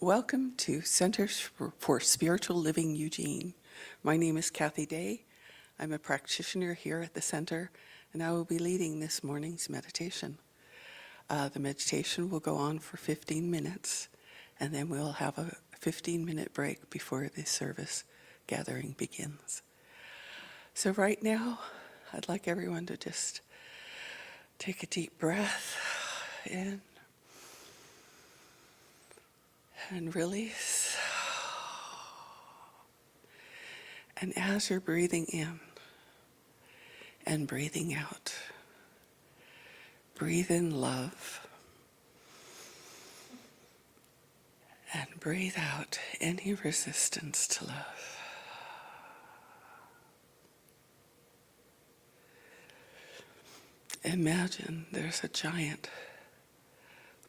Welcome to Centers for Spiritual Living Eugene. My name is Kathy Day. I'm a practitioner here at the center, and I will be leading this morning's meditation. The meditation will go on for 15 minutes, and then we'll have a 15-minute break before the service gathering begins. So right now, I'd like everyone to just take a deep breath in and release. And as you're breathing in and breathing out, breathe in love and breathe out any resistance to love. Imagine there's a giant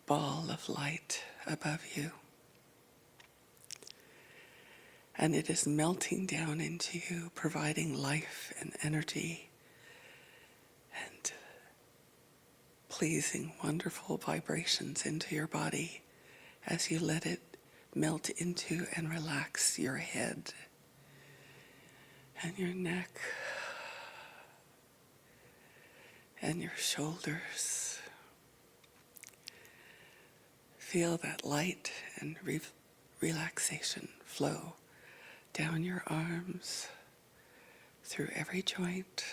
ball of light above you, and it is melting down into you, providing life and energy and pleasing, wonderful vibrations into your body as you let it melt into and relax your head and your neck and your shoulders. Feel that light and relaxation flow down your arms, through every joint,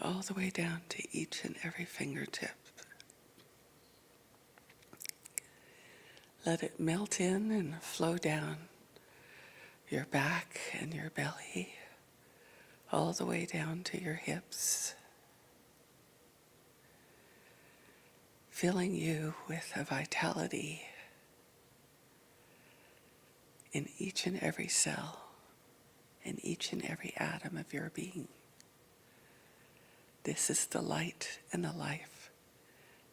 all the way down to each and every fingertip. Let it melt in and flow down your back and your belly, all the way down to your hips, filling you with a vitality in each and every cell, in each and every atom of your being. This is the light and the life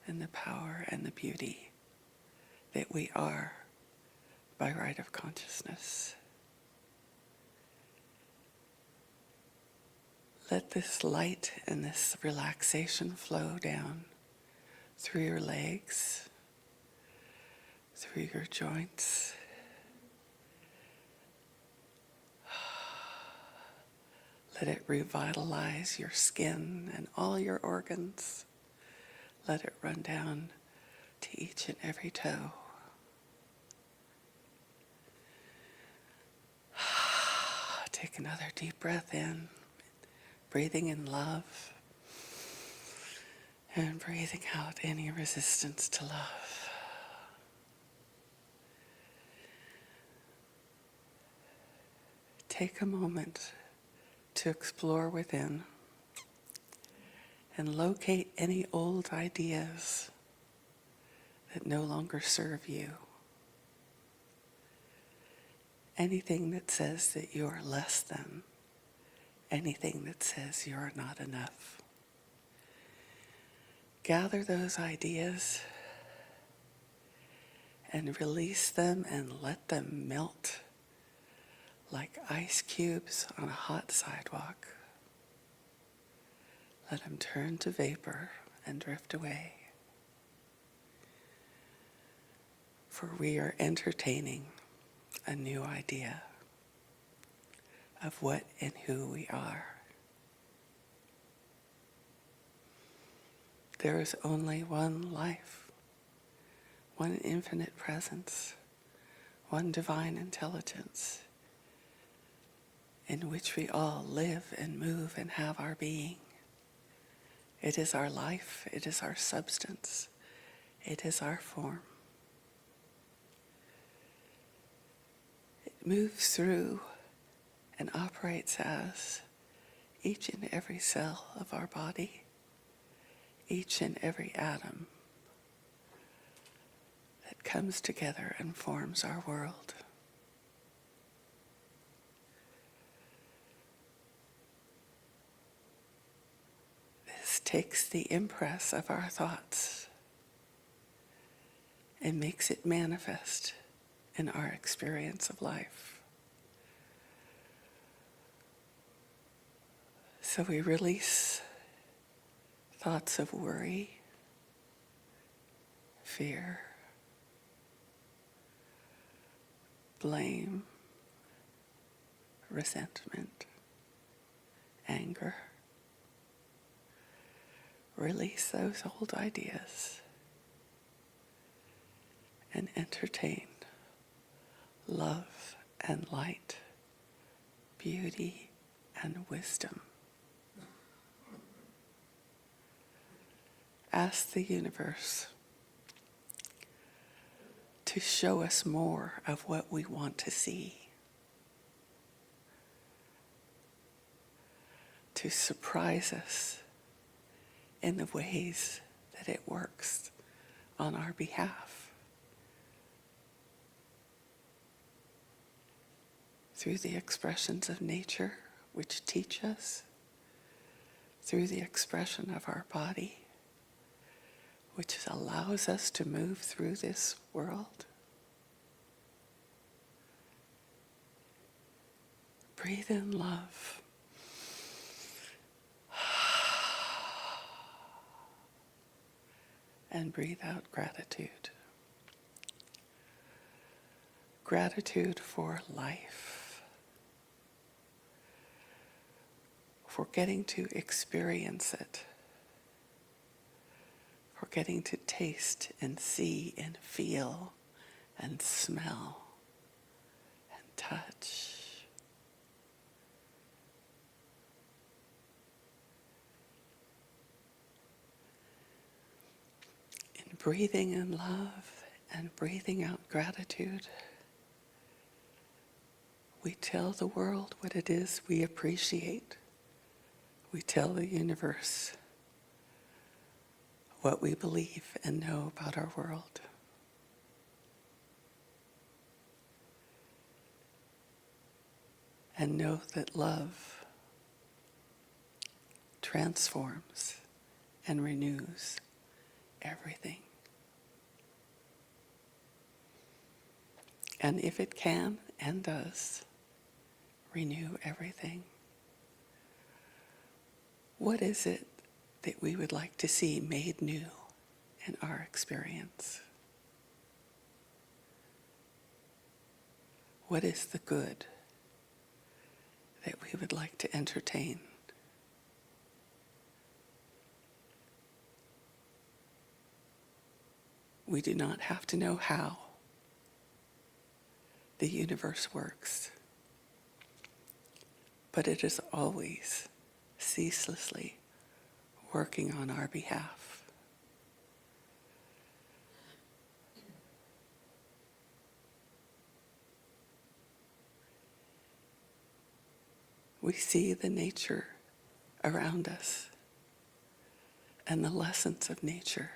and the power and the beauty that we are by right of consciousness. Let this light and this relaxation flow down through your legs, through your joints. Let it revitalize your skin and all your organs. Let it run down to each and every toe. Take another deep breath in, breathing in love and breathing out any resistance to love. Take a moment to explore within and locate any old ideas that no longer serve you. Anything that says that you are less than, anything that says you are not enough. Gather those ideas and release them and let them melt like ice cubes on a hot sidewalk. Let them turn to vapor and drift away. For we are entertaining a new idea of what and who we are. There is only one life, one infinite presence, one divine intelligence, in which we all live and move and have our being. It is our life, it is our substance, it is our form. It moves through and operates as each and every cell of our body, each and every atom that comes together and forms our world. This takes the impress of our thoughts and makes it manifest in our experience of life. So we release thoughts of worry, fear, blame, resentment, anger. Release those old ideas and entertain love and light, beauty and wisdom. Ask the universe to show us more of what we want to see, to surprise us in the ways that it works on our behalf. Through the expressions of nature, which teach us, through the expression of our body, which allows us to move through this world. Breathe in love. And breathe out gratitude. Gratitude for life, for getting to experience it, for getting to taste and see and feel and smell and touch. In breathing in love and breathing out gratitude, we tell the world what it is we appreciate. We tell the universe what we believe and know about our world. And know that love transforms and renews everything. And if it can and does renew everything, what is it that we would like to see made new in our experience? What is the good that we would like to entertain? We do not have to know how the universe works, but it is always ceaselessly working on our behalf. We see the nature around us and the lessons of nature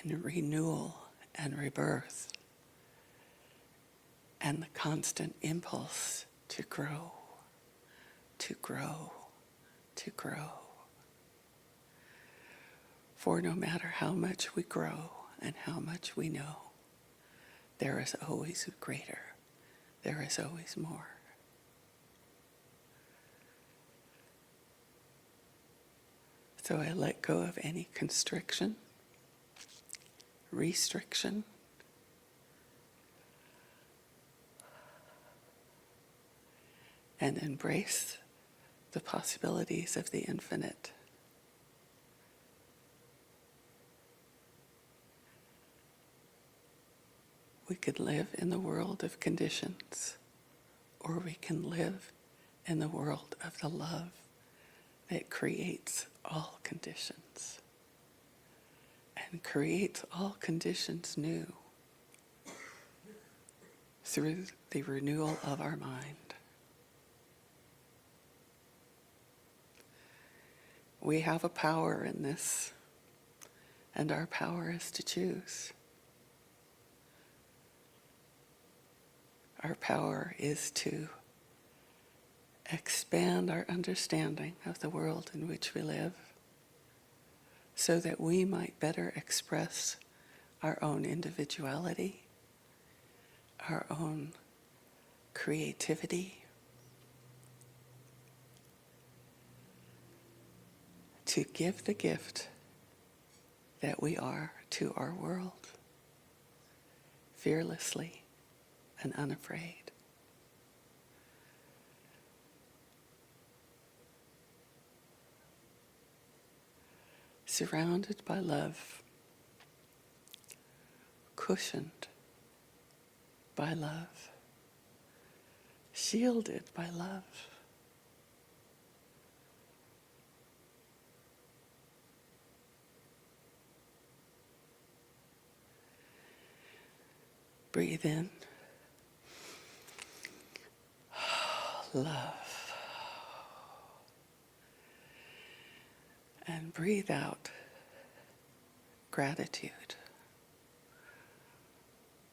in renewal and rebirth and the constant impulse to grow, to grow, to grow. For no matter how much we grow and how much we know, there is always greater, there is always more. So I let go of any constriction, restriction, and embrace the possibilities of the infinite. We could live in the world of conditions, or we can live in the world of the love that creates all conditions and creates all conditions new through the renewal of our mind. We have a power in this, and our power is to choose. Our power is to expand our understanding of the world in which we live so that we might better express our own individuality, our own creativity, to give the gift that we are to our world fearlessly and unafraid. Surrounded by love, cushioned by love, shielded by love. Breathe in. Love. And breathe out gratitude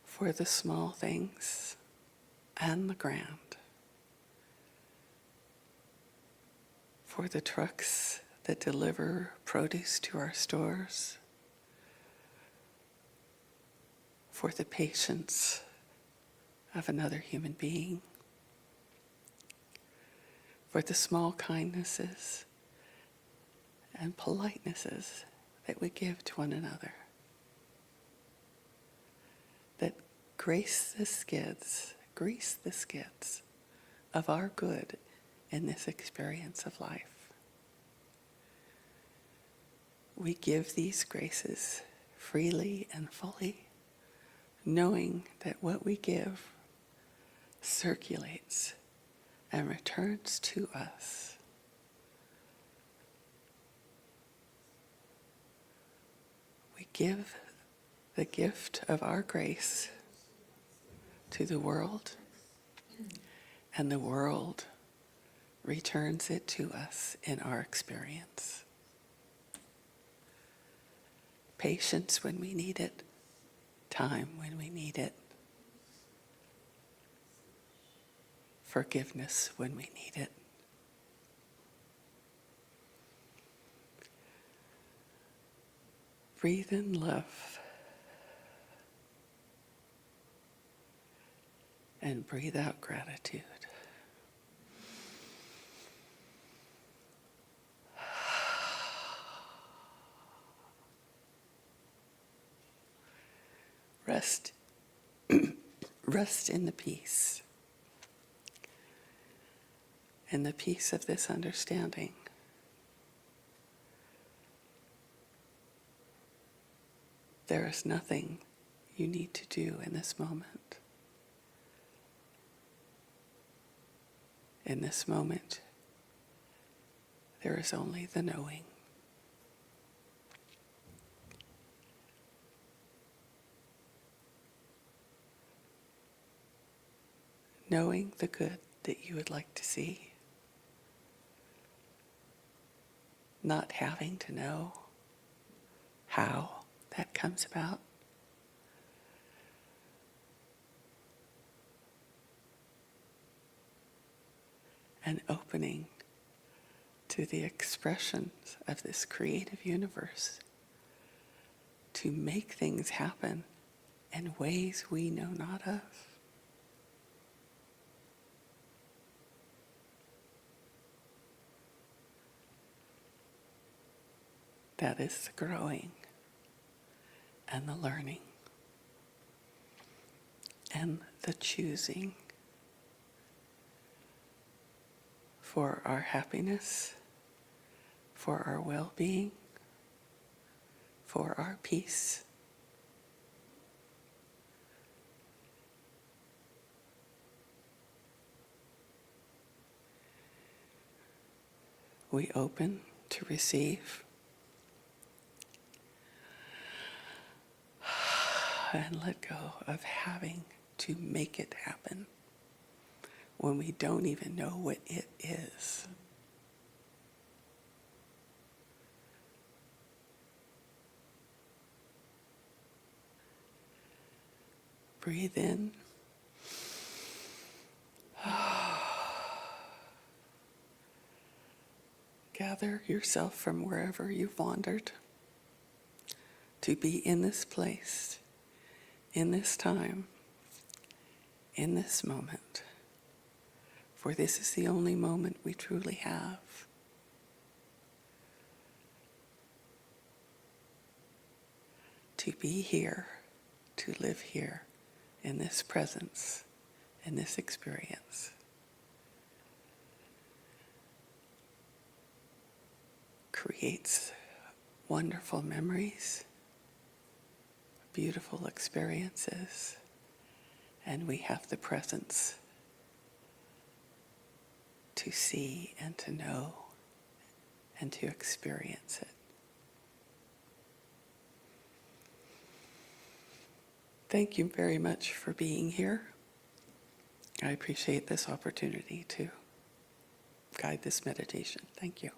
for the small things and the grand, for the trucks that deliver produce to our stores, for the patience of another human being, for the small kindnesses and politenesses that we give to one another, that grease the skids of our good in this experience of life. We give these graces freely and fully, knowing that what we give circulates and returns to us. We give the gift of our grace to the world, and the world returns it to us in our experience. Patience when we need it, time when we need it, forgiveness when we need it. Breathe in love and breathe out gratitude. Rest, rest in the peace of this understanding. There is nothing you need to do in this moment. In this moment, there is only the knowing. Knowing the good that you would like to see. Not having to know how that comes about. And opening to the expressions of this creative universe to make things happen in ways we know not of. That is the growing and the learning and the choosing for our happiness, for our well-being, for our peace. We open to receive and let go of having to make it happen when we don't even know what it is. Breathe in. Gather yourself from wherever you've wandered to be in this place, in this time, in this moment. For this is the only moment we truly have. To be here, to live here, in this presence, in this experience. Creates wonderful memories, beautiful experiences, and we have the presence to see and to know and to experience it. Thank you very much for being here. I appreciate this opportunity to guide this meditation. Thank you.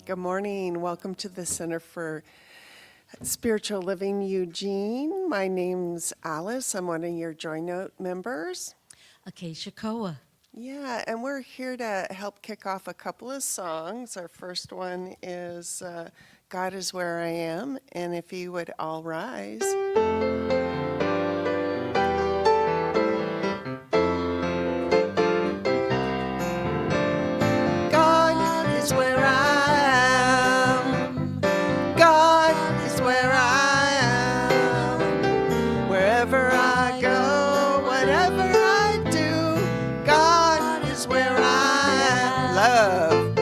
Good morning. Welcome to the Center for Spiritual Living Eugene. My name's Alice. I'm one of your Joy Note members. Acacia Koa. Yeah, and we're here to help kick off a couple of songs. Our first one is God is Where I Am, and if you would all rise. God is where I am. God is where I am. Wherever I go, whatever I do, God is where I am.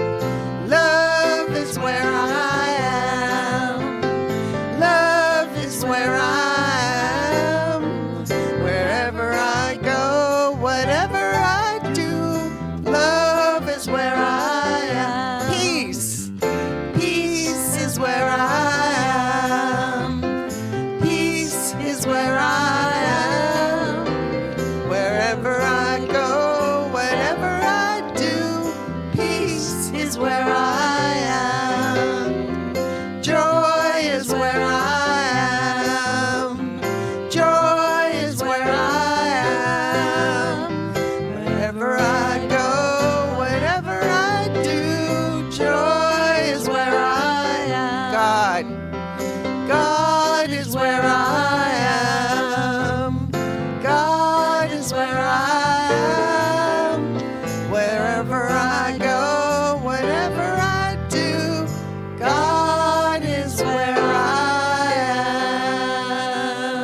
Love is where I am. Love is where I am. Wherever I go, whatever I do, love is where I am. Peace is where I am. Peace is where I am. Wherever I go, whatever I do, peace is where I am. Joy is where I am. Joy is where I am. Wherever I go, whatever I do, joy is where I am. God is where I am. God is where I am. Wherever I go, whatever I do, God is where I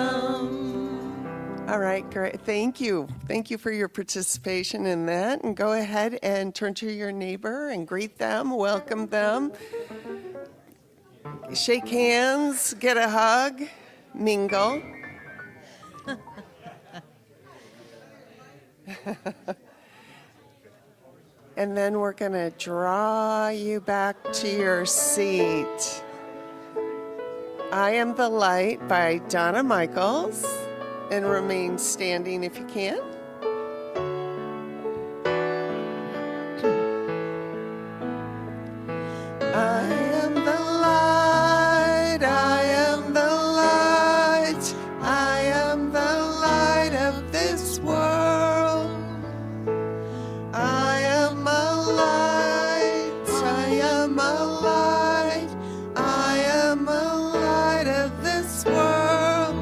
am. All right, great. Thank you. Thank you for your participation in that. And go ahead and turn to your neighbor and greet them, welcome them. Shake hands, get a hug, mingle. And then we're going to draw you back to your seat. I Am the Light by Donna Michaels. And remain standing if you can. I am the light, I am the light, I am the light of this world. I am a light, I am a light, I am a light of this world.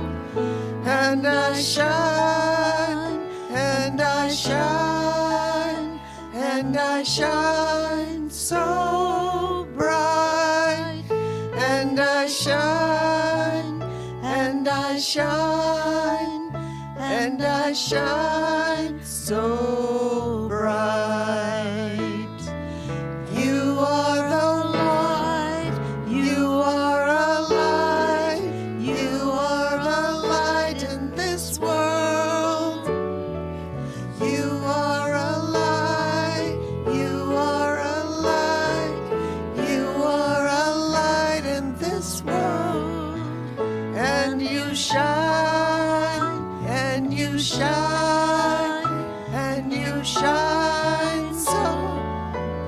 And I shine, and I shine, and I shine so bright. And I shine, and I shine, and I shine so bright. You are the light, you are a light, you are a light in this world. You are a light, you are a light, you are a light in this world. And you shine, and you shine, and you shine so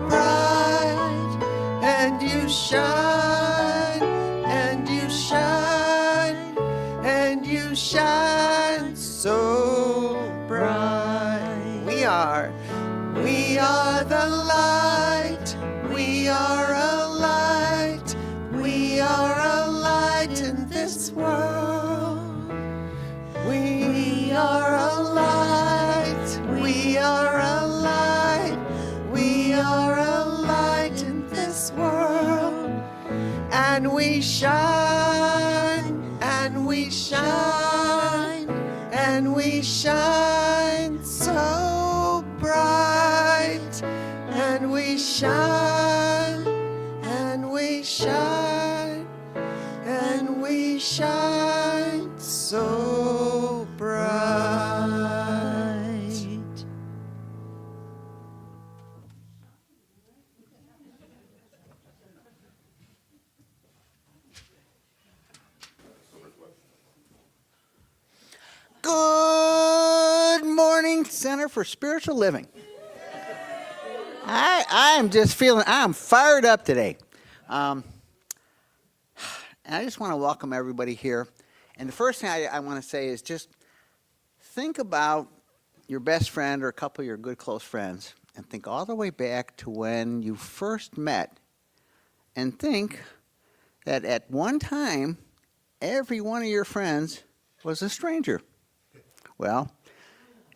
bright. And you shine, and you shine, and you shine so bright. We are the light, we are a light, we are a light in this world. We are a light, we are a light, we are a light in this world. And we shine, and we shine, and we shine so bright. And we shine, and we shine, and we shine so bright. Good morning, Center for Spiritual Living. I'm just feeling, I'm fired up today. And I just want to welcome everybody here. And the first thing I want to say is just think about your best friend or a couple of your good close friends and think all the way back to when you first met and think that at one time, every one of your friends was a stranger. Well,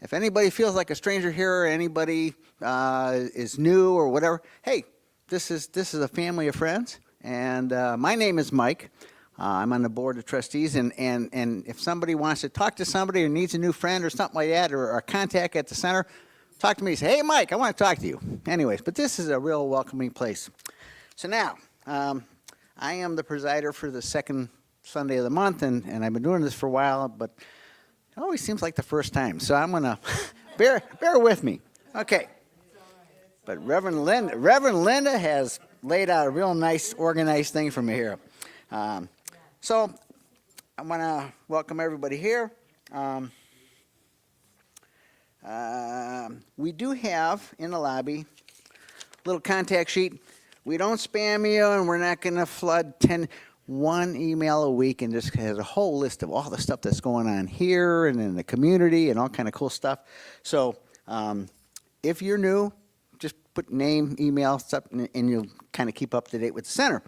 if anybody feels like a stranger here or anybody is new or whatever, hey, this is a family of friends. And my name is Mike. I'm on the board of trustees. And if somebody wants to talk to somebody or needs a new friend or something like that or a contact at the center, talk to me. Say, hey, Mike, I want to talk to you. Anyways, but this is a real welcoming place. So now, I am the presider for the second Sunday of the month, and I've been doing this for a while, but it always seems like the first time. So I'm going to bear with me. Okay. But Reverend Linda has laid out a real nice, organized thing for me here. So I want to welcome everybody here. We do have in the lobby a little contact sheet. We don't spam you, and we're not going to flood one email a week, and just has a whole list of all the stuff that's going on here and in the community and all kind of cool stuff. So if you're new, just put name, email, stuff, and you'll kind of keep up to date with the center.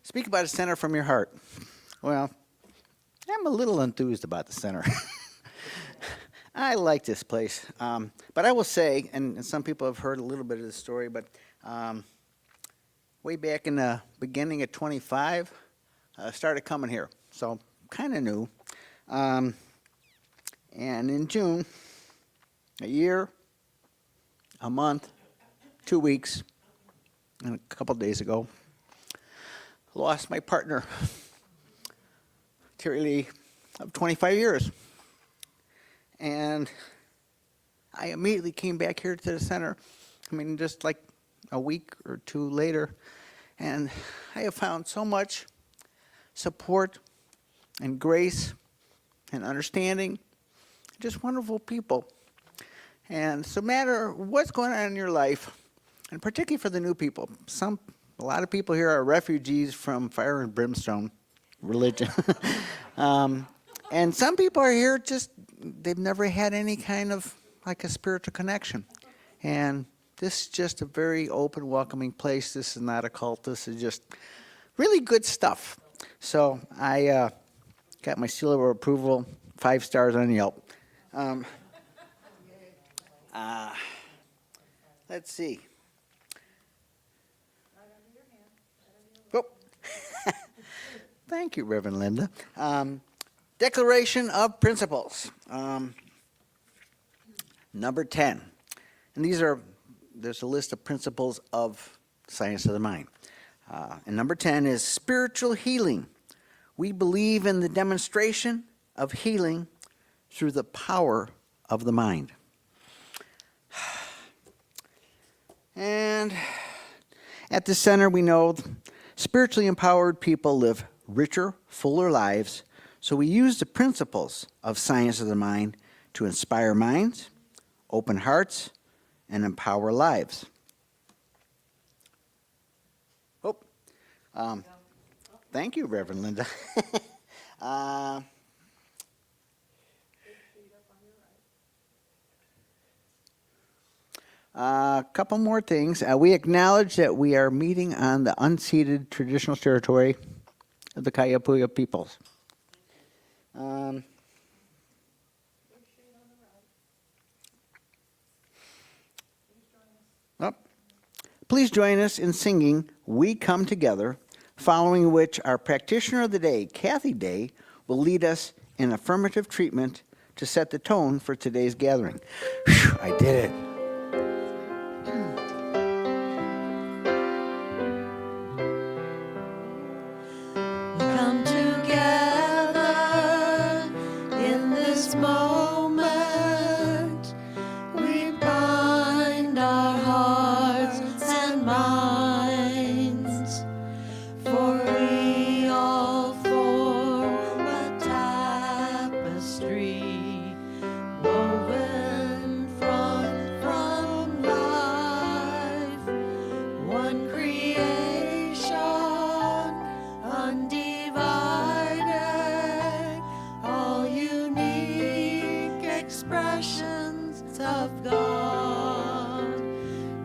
Speak about a center from your heart. Well, I'm a little enthused about the center. I like this place. But I will say, and some people have heard a little bit of the story, but way back in the beginning of 25, I started coming here. So kind of new. And in June, a year, a month, 2 weeks, and a couple days ago, lost my partner, Terry Lee, of 25 years. And I immediately came back here to the center, I mean, just like a week or two later, and I have found so much support and grace and understanding, just wonderful people. And so no matter what's going on in your life, and particularly for the new people, a lot of people here are refugees from fire and brimstone religion. And some people are here just, they've never had any kind of like a spiritual connection. And this is just a very open, welcoming place. This is not a cult. This is just really good stuff. So I got my seal of approval, 5 stars on Yelp. Let's see. Oh. Thank you, Reverend Linda. Declaration of Principles. Number 10. And there's a list of principles of science of the mind. And number 10 is spiritual healing. We believe in the demonstration of healing through the power of the mind. And at the center, we know spiritually empowered people live richer, fuller lives. So we use the principles of science of the mind to inspire minds, open hearts, and empower lives. Thank you, Reverend Linda. A couple more things. We acknowledge that we are meeting on the unceded traditional territory of the Kayapuya peoples. Please join us in singing We Come Together, following which our practitioner of the day, Kathy Day, will lead us in affirmative treatment to set the tone for today's gathering. Whew, I did it. Come together in this moment. We bind our hearts and minds, for we all form a tapestry woven front of God.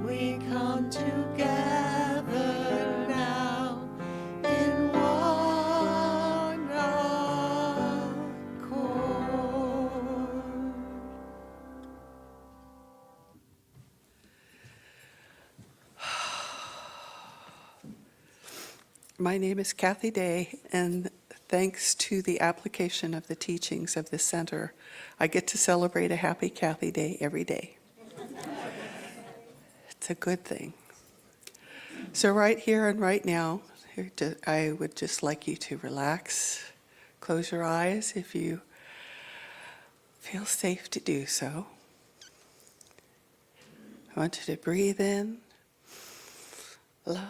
We come together now in one accord. My name is Kathy Day, and thanks to the application of the teachings of this center, I get to celebrate a happy Kathy Day every day. It's a good thing. So right here and right now, I would just like you to relax, close your eyes if you feel safe to do so. I want you to breathe in, love.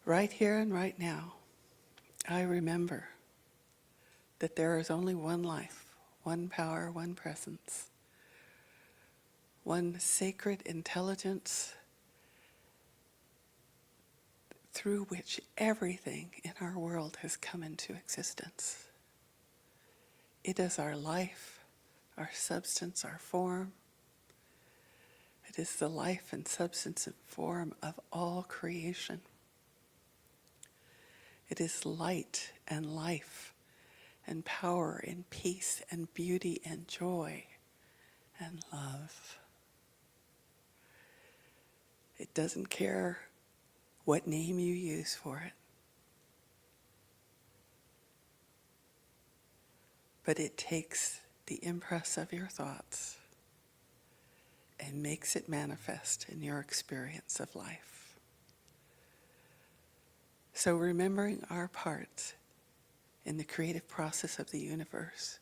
Right here and right now, I remember that there is only one life, one power, one presence, one sacred intelligence through which everything in our world has come into existence. It is our life, our substance, our form. It is the life and substance and form of all creation. It is light and life and power and peace and beauty and joy and love. It doesn't care what name you use for it, but it takes the impress of your thoughts and makes it manifest in your experience of life. So remembering our part in the creative process of the universe,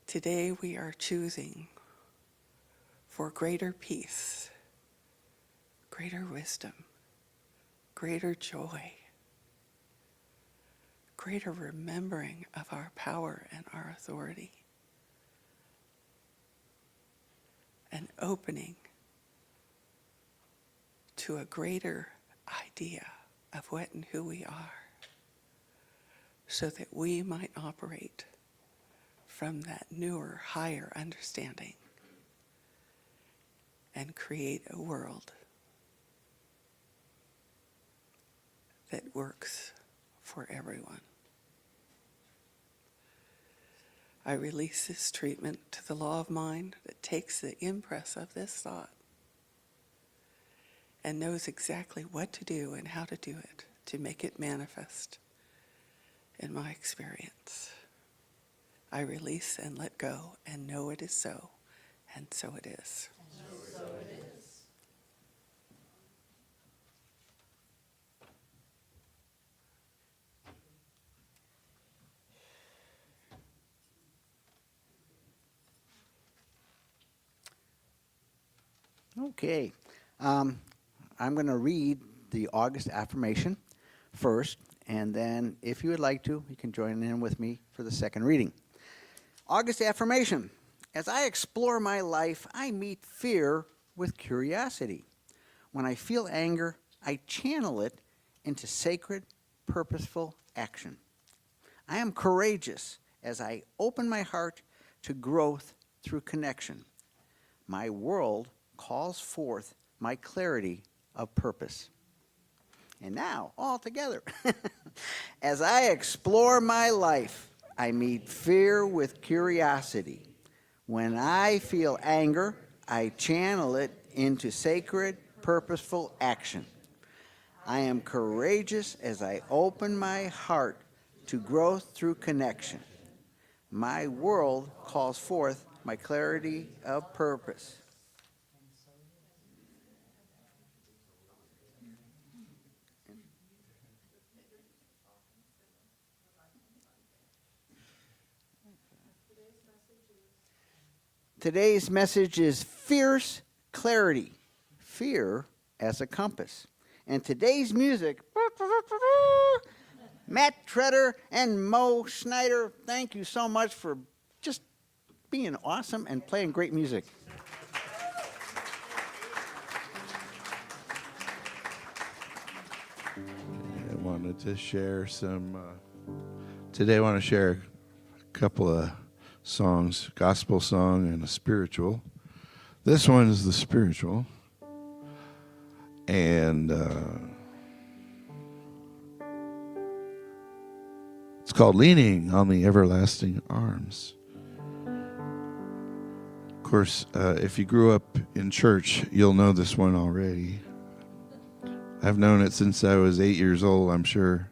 today we are choosing for greater peace, greater wisdom, greater joy, greater remembering of our power and our authority, and opening to a greater idea of what and who we are, so that we might operate from that newer, higher understanding and create a world that works for everyone. I release this treatment to the law of mind that takes the impress of this thought and knows exactly what to do and how to do it to make it manifest in my experience. I release and let go and know it is so, and so it is. Okay. I'm going to read the August affirmation first, and then if you would like to, you can join in with me for the second reading. August affirmation. As I explore my life, I meet fear with curiosity. When I feel anger, I channel it into sacred, purposeful action. I am courageous as I open my heart to growth through connection. My world calls forth my clarity of purpose. And now, all together. As I explore my life, I meet fear with curiosity. When I feel anger, I channel it into sacred, purposeful action. I am courageous as I open my heart to growth through connection. My world calls forth my clarity of purpose. Today's message is fierce clarity, fear as a compass. And today's music, Matt Treader and Mo Schneider, thank you so much for just being awesome and playing great music. I wanted to share some, today I want to share a couple of songs, gospel song and a spiritual. This one is the spiritual. And it's called Leaning on the Everlasting Arms. Of course, if you grew up in church, you'll know this one already. I've known it since I was 8 years old, I'm sure.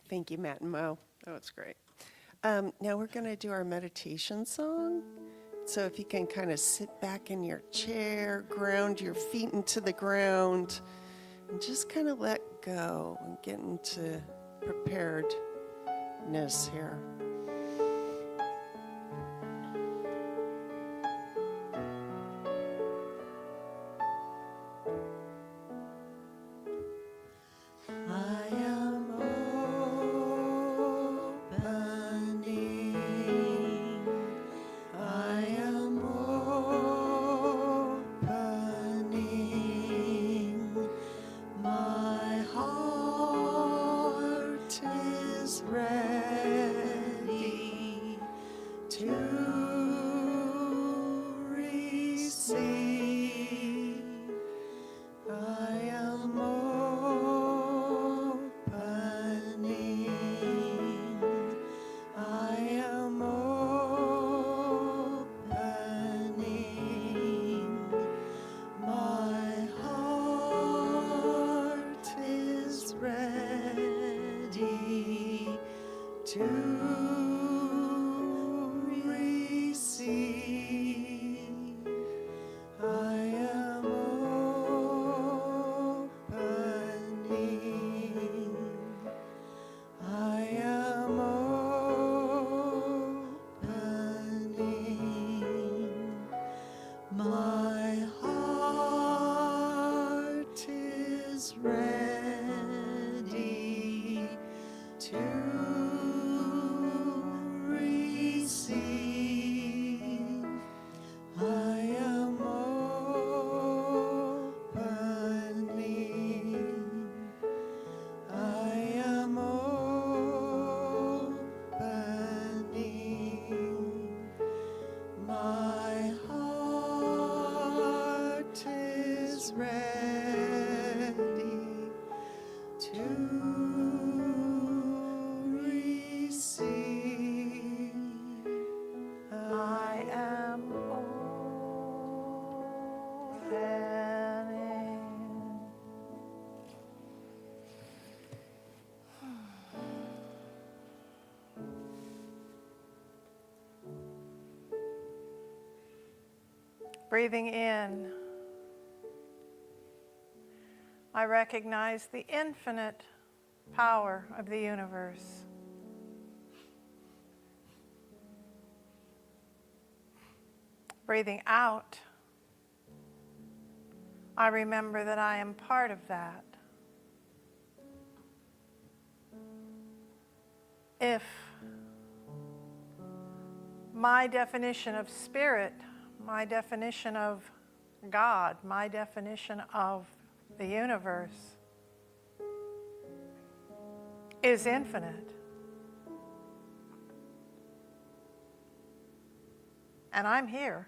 Thank you, Matt and Mo. That was great. Now we're going to do our meditation song. So if you can kind of sit back in your chair, ground your feet into the ground, and just kind of let go and get into preparedness here. I am opening. I am opening. My heart is ready to receive. I am opening. I am opening. My heart is ready to receive. I am opening. I am opening. My heart is ready to receive. I am opening. I am opening. My heart is ready to receive. I am opening. Breathing in, I recognize the infinite power of the universe. Breathing out, I remember that I am part of that. If my definition of spirit, my definition of God, my definition of the universe is infinite, and I'm here,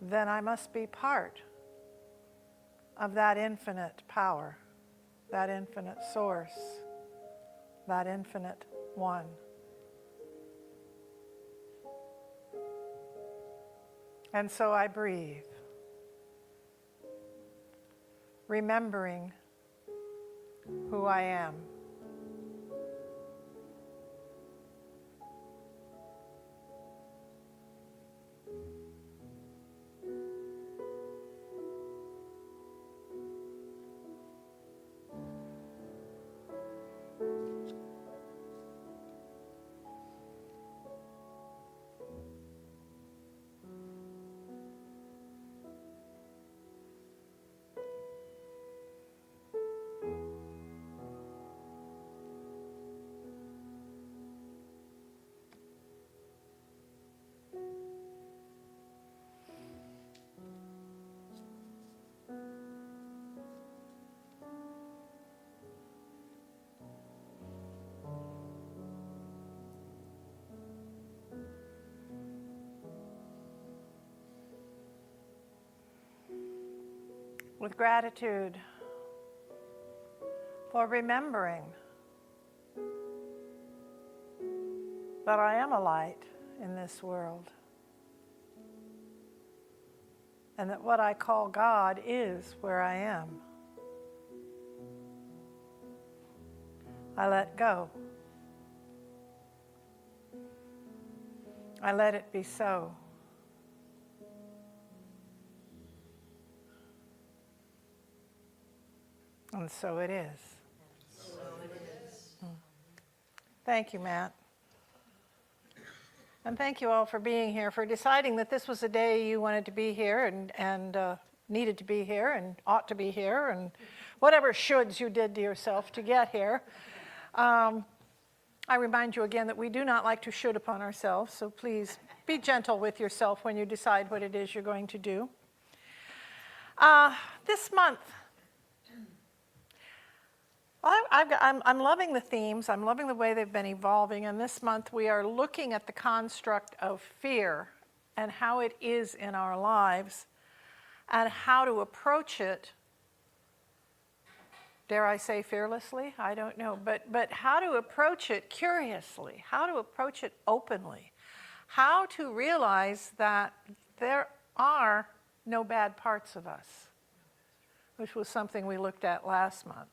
then I must be part of that infinite power, that infinite source, that infinite one. And so I breathe, remembering who I am. With gratitude for remembering that I am a light in this world, and that what I call God is where I am. I let go. I let it be so. And so it is. Thank you, Matt. And thank you all for being here, for deciding that this was a day you wanted to be here and needed to be here and ought to be here and whatever shoulds you did to yourself to get here. I remind you again that we do not like to should upon ourselves, so please be gentle with yourself when you decide what it is you're going to do. This month, I'm loving the themes. I'm loving the way they've been evolving. And this month we are looking at the construct of fear and how it is in our lives and how to approach it. Dare I say fearlessly? I don't know. But how to approach it curiously, how to approach it openly, how to realize that there are no bad parts of us, which was something we looked at last month.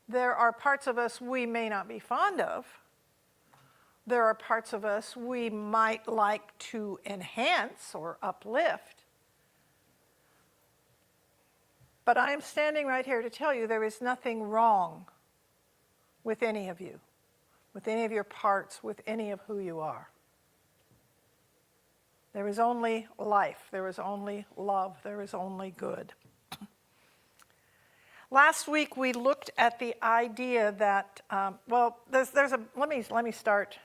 There are parts of us we may not be fond of. There are parts of us we might like to enhance or uplift. But I am standing right here to tell you there is nothing wrong with any of you, with any of your parts, with any of who you are. There is only life. There is only love. There is only good. Last week we looked at the idea that, let me start.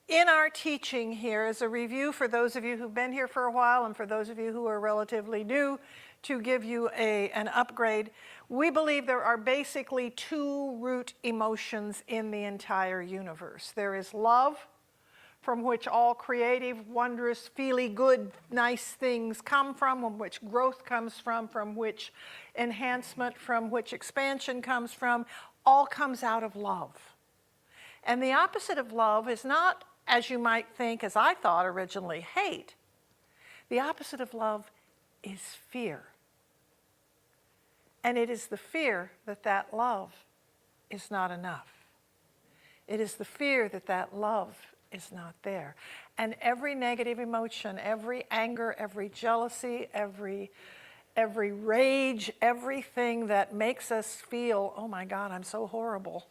In our teaching here is a review for those of you who've been here for a while and for those of you who are relatively new, to give you an upgrade. We believe there are basically two root emotions in the entire universe. There is love, from which all creative, wondrous, feely good, nice things come from which growth comes from which enhancement, from which expansion comes from, all comes out of love. And the opposite of love is not, as you might think, as I thought originally, hate. The opposite of love is fear. And it is the fear that that love is not enough. It is the fear that that love is not there. And every negative emotion, every anger, every jealousy, every rage, everything that makes us feel, oh my God, I'm so horrible,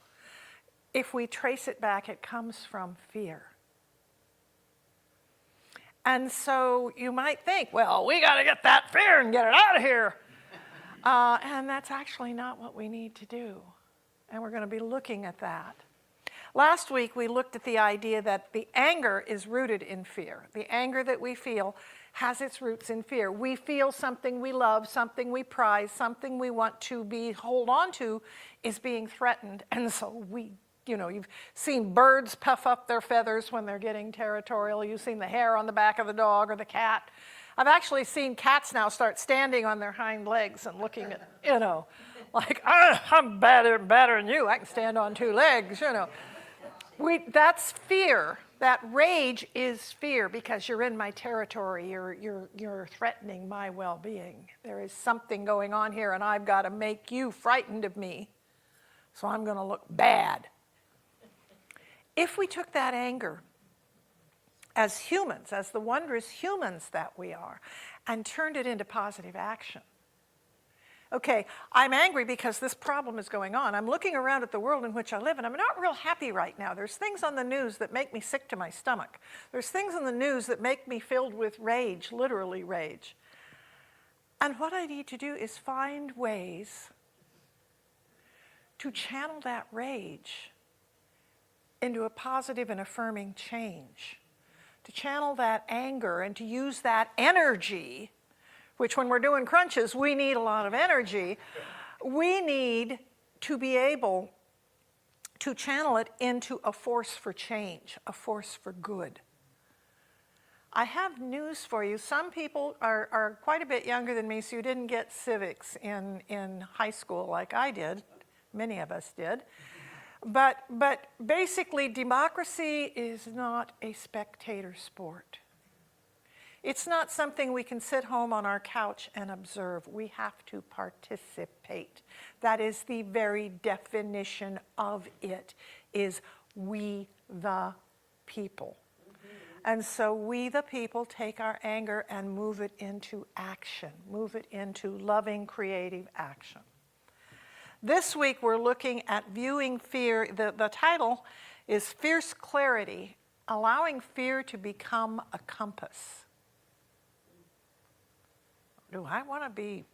if we trace it back, it comes from fear. And so you might think, well, we got to get that fear and get it out of here. And that's actually not what we need to do. And we're going to be looking at that. Last week, we looked at the idea that the anger is rooted in fear. The anger that we feel has its roots in fear. We feel something we love, something we prize, something we want to hold on to is being threatened. And so you've seen birds puff up their feathers when they're getting territorial. You've seen the hair on the back of the dog or the cat. I've actually seen cats now start standing on their hind legs and looking at, like, I'm better than you. I can stand on two legs, That's fear. That rage is fear because you're in my territory. You're threatening my well-being. There is something going on here, and I've got to make you frightened of me, so I'm going to look bad. If we took that anger as humans, as the wondrous humans that we are, and turned it into positive action. Okay, I'm angry because this problem is going on. I'm looking around at the world in which I live, and I'm not real happy right now. There's things on the news that make me sick to my stomach. There's things on the news that make me filled with rage, literally rage. And what I need to do is find ways to channel that rage into a positive and affirming change. To channel that anger and to use that energy, which when we're doing crunches, we need a lot of energy. We need to be able to channel it into a force for change, a force for good. I have news for you. Some people are quite a bit younger than me, so you didn't get civics in high school like I did. Many of us did. But basically, democracy is not a spectator sport. It's not something we can sit home on our couch and observe. We have to participate. That is the very definition of it, is we the people. And so we the people take our anger and move it into action, move it into loving, creative action. This week we're looking at viewing fear. The title is Fierce Clarity, Allowing Fear to Become a Compass. Do I want to be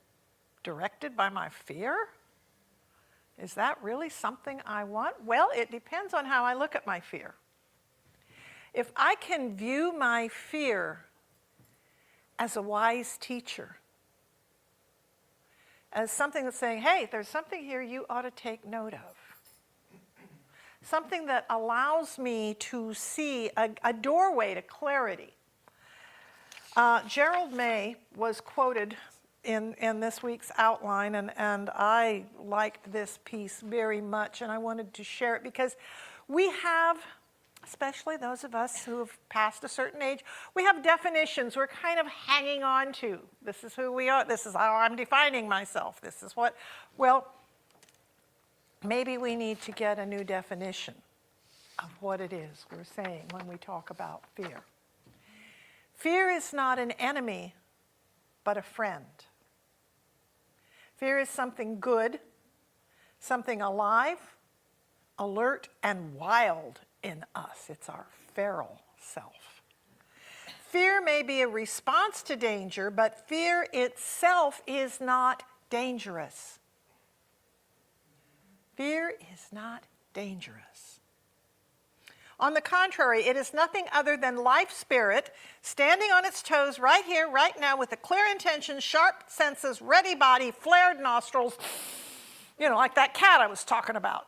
directed by my fear? Is that really something I want? Well, it depends on how I look at my fear. If I can view my fear as a wise teacher, as something that's saying, hey, there's something here you ought to take note of. Something that allows me to see a doorway to clarity. Gerald May was quoted in this week's outline, and I liked this piece very much, and I wanted to share it because we have, especially those of us who have passed a certain age, we have definitions we're kind of hanging on to. This is who we are. This is how I'm defining myself. This is what, well, maybe we need to get a new definition of what it is we're saying when we talk about fear. Fear is not an enemy, but a friend. Fear is something good, something alive, alert, and wild in us. It's our feral self. Fear may be a response to danger, but fear itself is not dangerous. Fear is not dangerous. On the contrary, it is nothing other than life spirit standing on its toes right here, right now, with a clear intention, sharp senses, ready body, flared nostrils, like that cat I was talking about.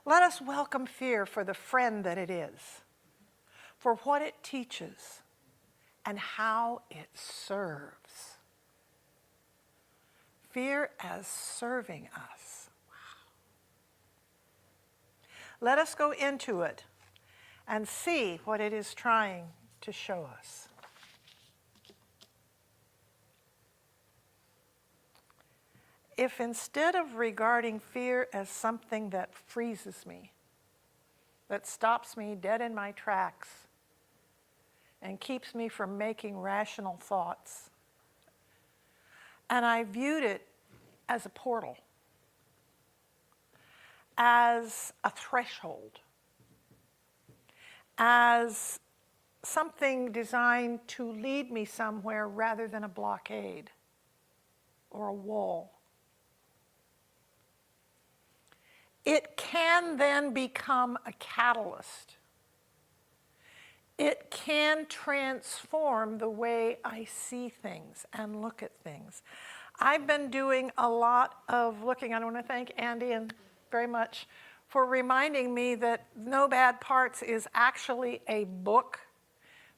Let us welcome fear for the friend that it is, for what it teaches, and how it serves. Fear as serving us. Let us go into it and see what it is trying to show us. If instead of regarding fear as something that freezes me, that stops me dead in my tracks, and keeps me from making rational thoughts, and I viewed it as a portal, as a threshold, as something designed to lead me somewhere rather than a blockade or a wall, it can then become a catalyst. It can transform the way I see things and look at things. I've been doing a lot of looking. I want to thank Andy and very much for reminding me that No Bad Parts is actually a book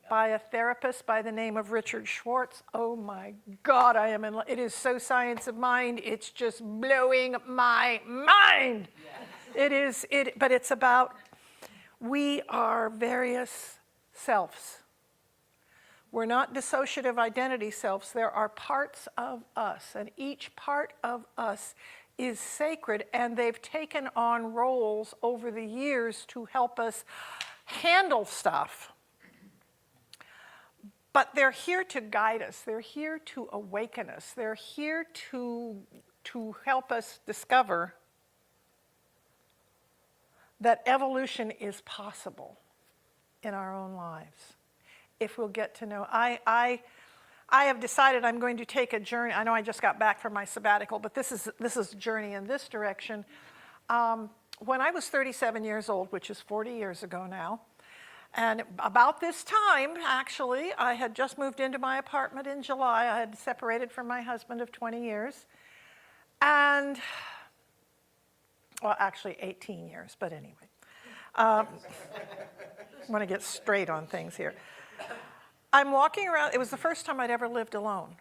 by a therapist by the name of Richard Schwartz. Oh my God, I am in love. It is so science of mind. It's just blowing my mind. Yes. But it's about, we are various selves. We're not dissociative identity selves. There are parts of us, and each part of us is sacred, and they've taken on roles over the years to help us handle stuff. But they're here to guide us. They're here to awaken us. They're here to help us discover that evolution is possible in our own lives if we'll get to know. I have decided I'm going to take a journey. I know I just got back from my sabbatical, but this is a journey in this direction. When I was 37 years old, which is 40 years ago now, and about this time, actually, I had just moved into my apartment in July. I had separated from my husband of 20 years. And, well, actually 18 years, but anyway. I want to get straight on things here. I'm walking around. It was the first time I'd ever lived alone.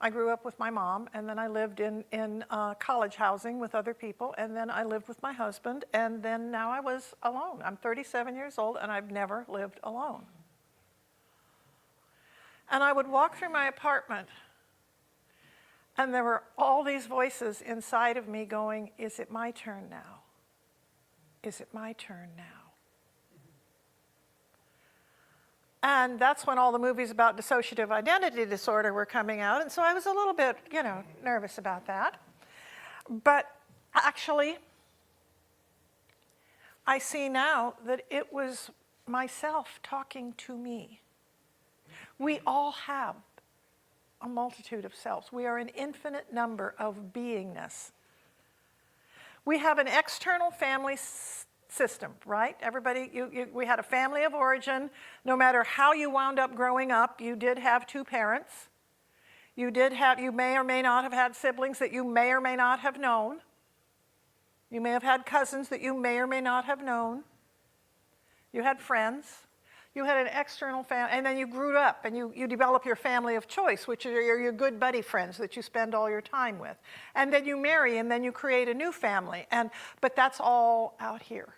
I grew up with my mom, and then I lived in college housing with other people, and then I lived with my husband, and then now I was alone. I'm 37 years old, and I've never lived alone. And I would walk through my apartment, and there were all these voices inside of me going, is it my turn now? Is it my turn now? And that's when all the movies about dissociative identity disorder were coming out. And so I was a little bit, nervous about that. But actually, I see now that it was myself talking to me. We all have a multitude of selves. We are an infinite number of beingness. We have an external family system, right? Everybody, we had a family of origin. No matter how you wound up growing up, you did have two parents. You may or may not have had siblings that you may or may not have known. You may have had cousins that you may or may not have known. You had friends. You had an external family, and then you grew up and you develop your family of choice, which are your good buddy friends that you spend all your time with. And then you marry, and then you create a new family. But that's all out here.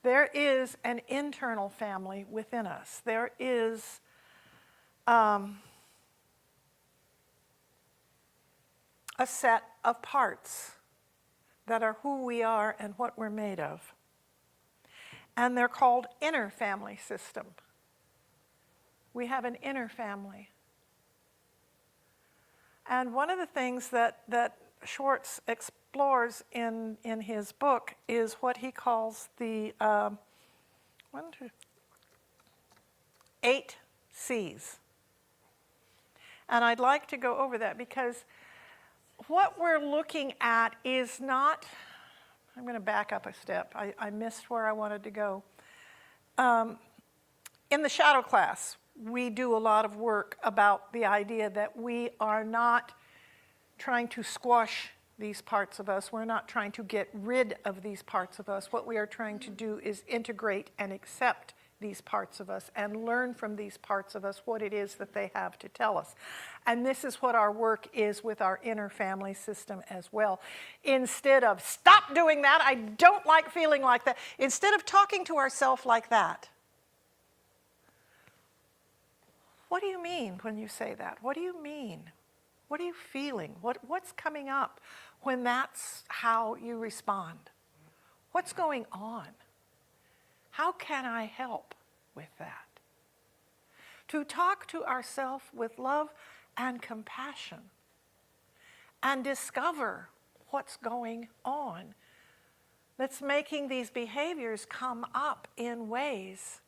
There is an internal family within us. There is a set of parts that are who we are and what we're made of. And they're called inner family system. We have an inner family. And one of the things that Schwartz explores in his book is what he calls the 8 C's. And I'd like to go over that because what we're looking at is not, I'm going to back up a step. I missed where I wanted to go. In the shadow class, we do a lot of work about the idea that we are not trying to squash these parts of us. We're not trying to get rid of these parts of us. What we are trying to do is integrate and accept these parts of us and learn from these parts of us what it is that they have to tell us. And this is what our work is with our inner family system as well. Instead of, stop doing that, I don't like feeling like that, instead of talking to ourselves like that, what do you mean when you say that? What do you mean? What are you feeling? What's coming up when that's how you respond? What's going on? How can I help with that? To talk to ourselves with love and compassion and discover what's going on that's making these behaviors come up in ways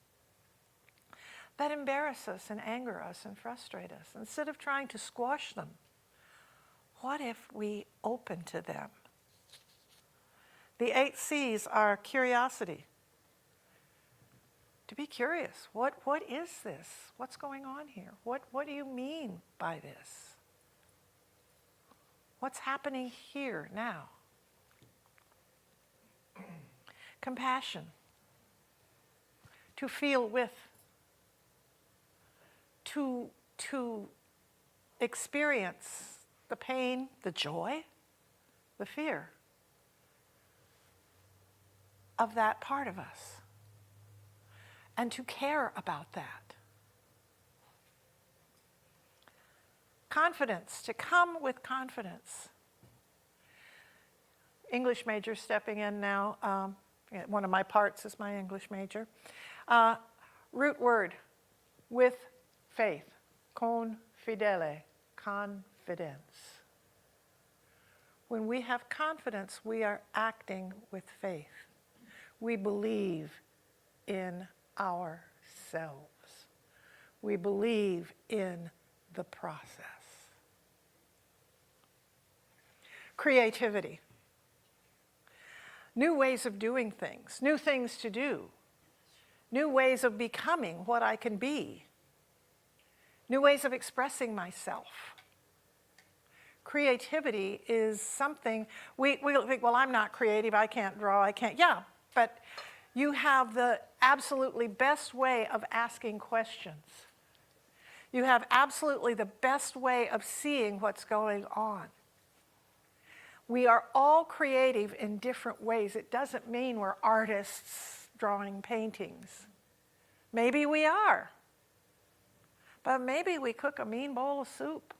that embarrass us and anger us and frustrate us. Instead of trying to squash them, what if we open to them? The 8 C's are curiosity. To be curious. What is this? What's going on here? What do you mean by this? What's happening here now? Compassion. To feel with. To experience the pain, the joy, the fear of that part of us. And to care about that. Confidence, to come with confidence. English major stepping in now. One of my parts is my English major. Root word, with faith. Con fidele, confidence. When we have confidence, we are acting with faith. We believe in ourselves. We believe in the process. Creativity. New ways of doing things, new things to do, new ways of becoming what I can be, new ways of expressing myself. Creativity is something, we think, well, I'm not creative, I can't draw, I can't, yeah, but you have the absolutely best way of asking questions. You have absolutely the best way of seeing what's going on. We are all creative in different ways. It doesn't mean we're artists drawing paintings. Maybe we are. But maybe we cook a mean bowl of soup.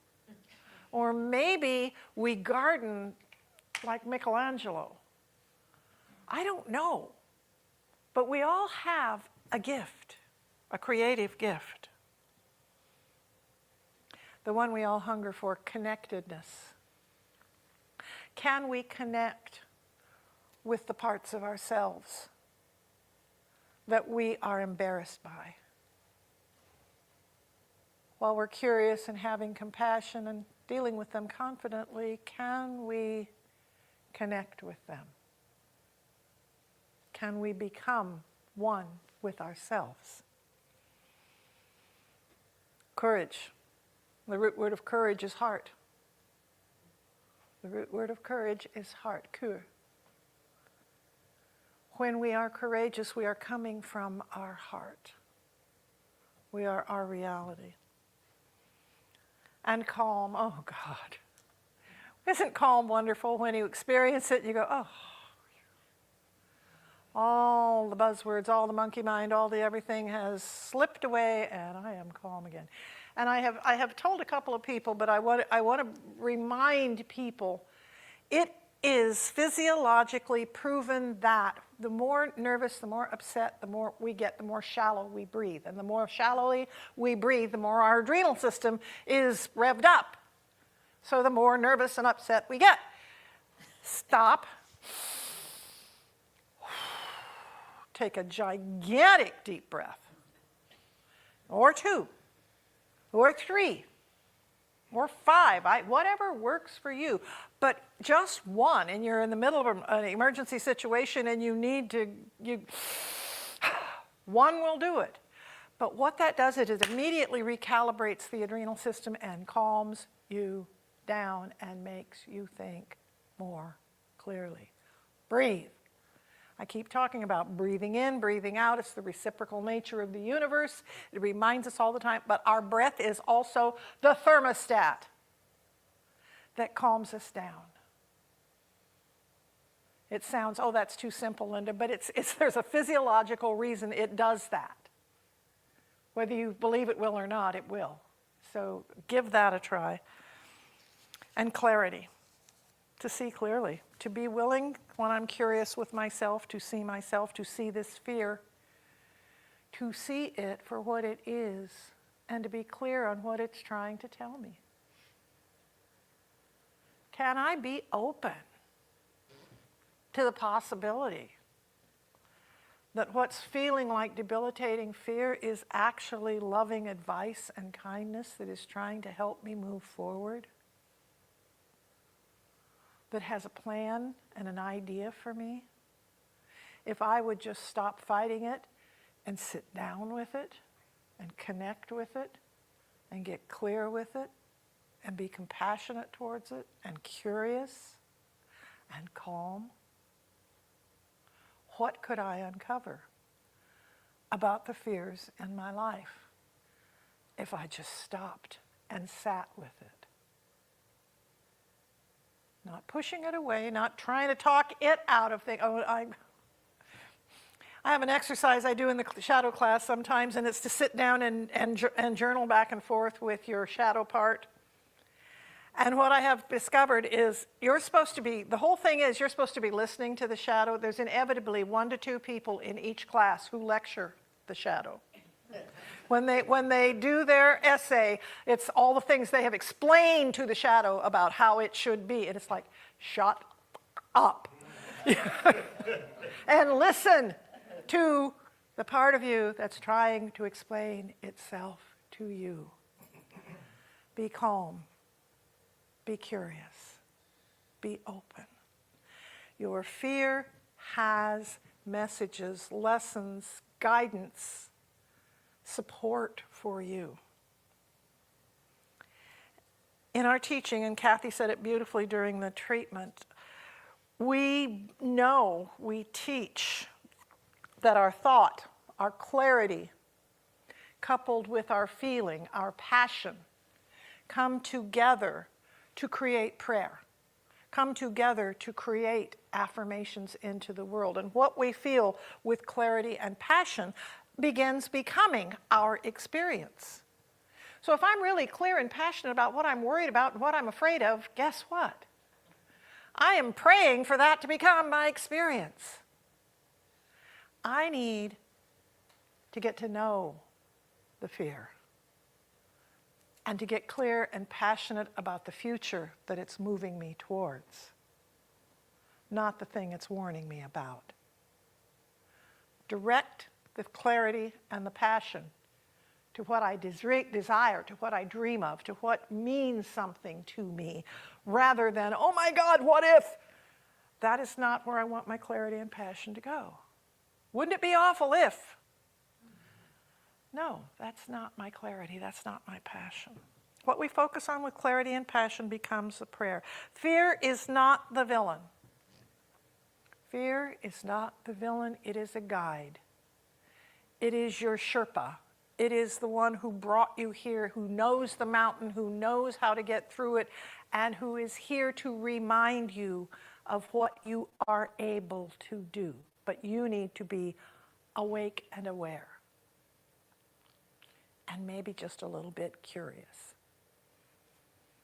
Or maybe we garden like Michelangelo. I don't know. But we all have a gift, a creative gift. The one we all hunger for, connectedness. Can we connect with the parts of ourselves that we are embarrassed by? While we're curious and having compassion and dealing with them confidently, can we connect with them? Can we become one with ourselves? Courage. The root word of courage is heart. The root word of courage is heart, cœur. When we are courageous, we are coming from our heart. We are our reality. And calm, oh God. Isn't calm wonderful when you experience it and you go, oh. All the buzzwords, all the monkey mind, all the everything has slipped away and I am calm again. And I have told a couple of people, but I want to remind people, it is physiologically proven that the more nervous, the more upset, the more we get, the more shallow we breathe. And the more shallowly we breathe, the more our adrenal system is revved up. So the more nervous and upset we get. Stop. Take a gigantic deep breath. Or 2. Or 3. Or 5, whatever works for you. But just one, and you're in the middle of an emergency situation and you need to, one will do it. But what that does is it immediately recalibrates the adrenal system and calms you down and makes you think more clearly. Breathe. I keep talking about breathing in, breathing out. It's the reciprocal nature of the universe. It reminds us all the time, but our breath is also the thermostat that calms us down. It sounds, oh, that's too simple, Linda, but there's a physiological reason it does that. Whether you believe it will or not, it will. So give that a try. And clarity, to see clearly, to be willing when I'm curious with myself, to see this fear, to see it for what it is, and to be clear on what it's trying to tell me. Can I be open to the possibility that what's feeling like debilitating fear is actually loving advice and kindness that is trying to help me move forward? That has a plan and an idea for me? If I would just stop fighting it and sit down with it and connect with it and get clear with it and be compassionate towards it and curious and calm, what could I uncover about the fears in my life if I just stopped and sat with it? Not pushing it away, not trying to talk it out of things. Oh, I have an exercise I do in the shadow class sometimes, and it's to sit down and journal back and forth with your shadow part. And what I have discovered is the whole thing is you're supposed to be listening to the shadow. There's inevitably 1 to 2 people in each class who lecture the shadow. When they do their essay, it's all the things they have explained to the shadow about how it should be. And it's like, shut up. And listen to the part of you that's trying to explain itself to you. Be calm. Be curious. Be open. Your fear has messages, lessons, guidance, support for you. In our teaching, and Kathy said it beautifully during the treatment, we teach that our thought, our clarity, coupled with our feeling, our passion, come together to create prayer, come together to create affirmations into the world. And what we feel with clarity and passion begins becoming our experience. So if I'm really clear and passionate about what I'm worried about and what I'm afraid of, guess what? I am praying for that to become my experience. I need to get to know the fear and to get clear and passionate about the future that it's moving me towards, not the thing it's warning me about. Direct the clarity and the passion to what I desire, to what I dream of, to what means something to me, rather than, oh my God, what if? That is not where I want my clarity and passion to go. Wouldn't it be awful if? No, that's not my clarity, that's not my passion. What we focus on with clarity and passion becomes the prayer. Fear is not the villain. Fear is not the villain, it is a guide. It is your Sherpa. It is the one who brought you here, who knows the mountain, who knows how to get through it, and who is here to remind you of what you are able to do. But you need to be awake and aware. and maybe just a little bit curious.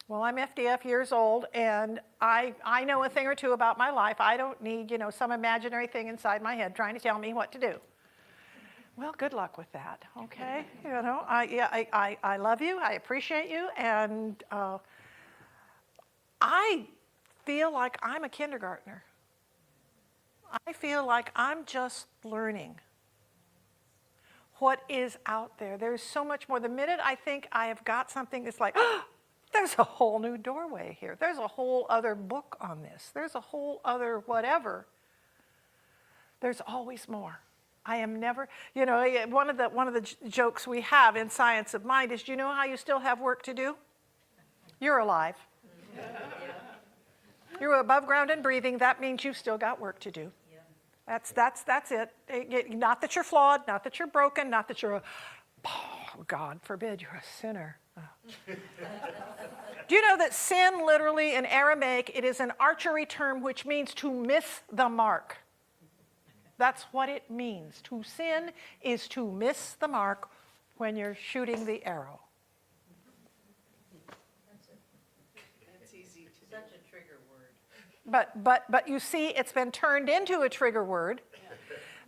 Well, I'm FDF years old, and I know a thing or two about my life. I don't need, some imaginary thing inside my head trying to tell me what to do. Well, good luck with that, okay? I love you, I appreciate you, and I feel like I'm a kindergartner. I feel like I'm just learning what is out there. There's so much more. The minute I think I have got something, it's like, oh, there's a whole new doorway here. There's a whole other book on this. There's a whole other whatever. There's always more. I am never, one of the jokes we have in Science of Mind is, do you know how you still have work to do? You're alive. You're above ground and breathing. That means you've still got work to do. That's it. Not that you're flawed, not that you're broken, not that you're God forbid, you're a sinner. Oh. Do you know that sin literally in Aramaic, it is an archery term which means to miss the mark. That's what it means. To sin is to miss the mark when you're shooting the arrow. That's easy to do. Such a trigger word. But you see, it's been turned into a trigger word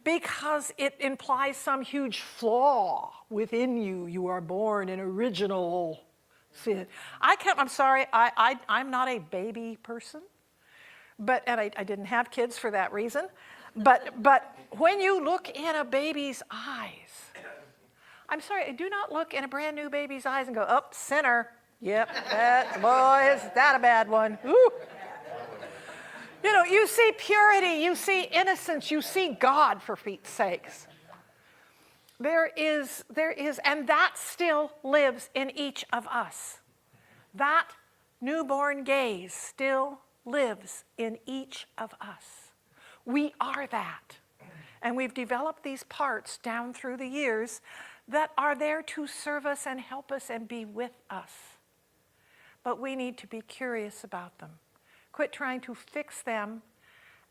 because it implies some huge flaw within you. You are born an original sin. I'm sorry, I'm not a baby person, and I didn't have kids for that reason. But when you look in a baby's eyes, I'm sorry, I do not look in a brand new baby's eyes and go, oh, sinner. Yep, boy, is that a bad one. Ooh. You see purity, you see innocence, you see God, for Pete's sakes. There is, and that still lives in each of us. That newborn gaze still lives in each of us. We are that. And we've developed these parts down through the years that are there to serve us and help us and be with us. But we need to be curious about them. Quit trying to fix them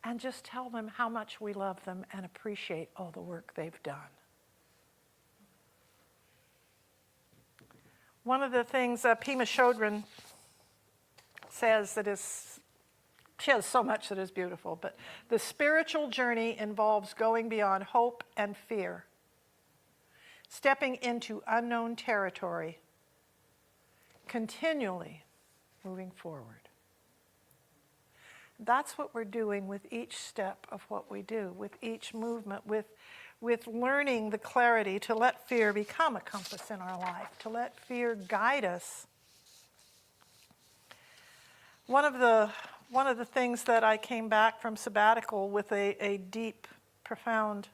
and just tell them how much we love them and appreciate all the work they've done. One of the things Pema Chodron says she has so much that is beautiful, but the spiritual journey involves going beyond hope and fear, stepping into unknown territory, continually moving forward. That's what we're doing with each step of what we do, with each movement, with learning the clarity to let fear become a compass in our life, to let fear guide us. One of the things that I came back from sabbatical with a deep, profound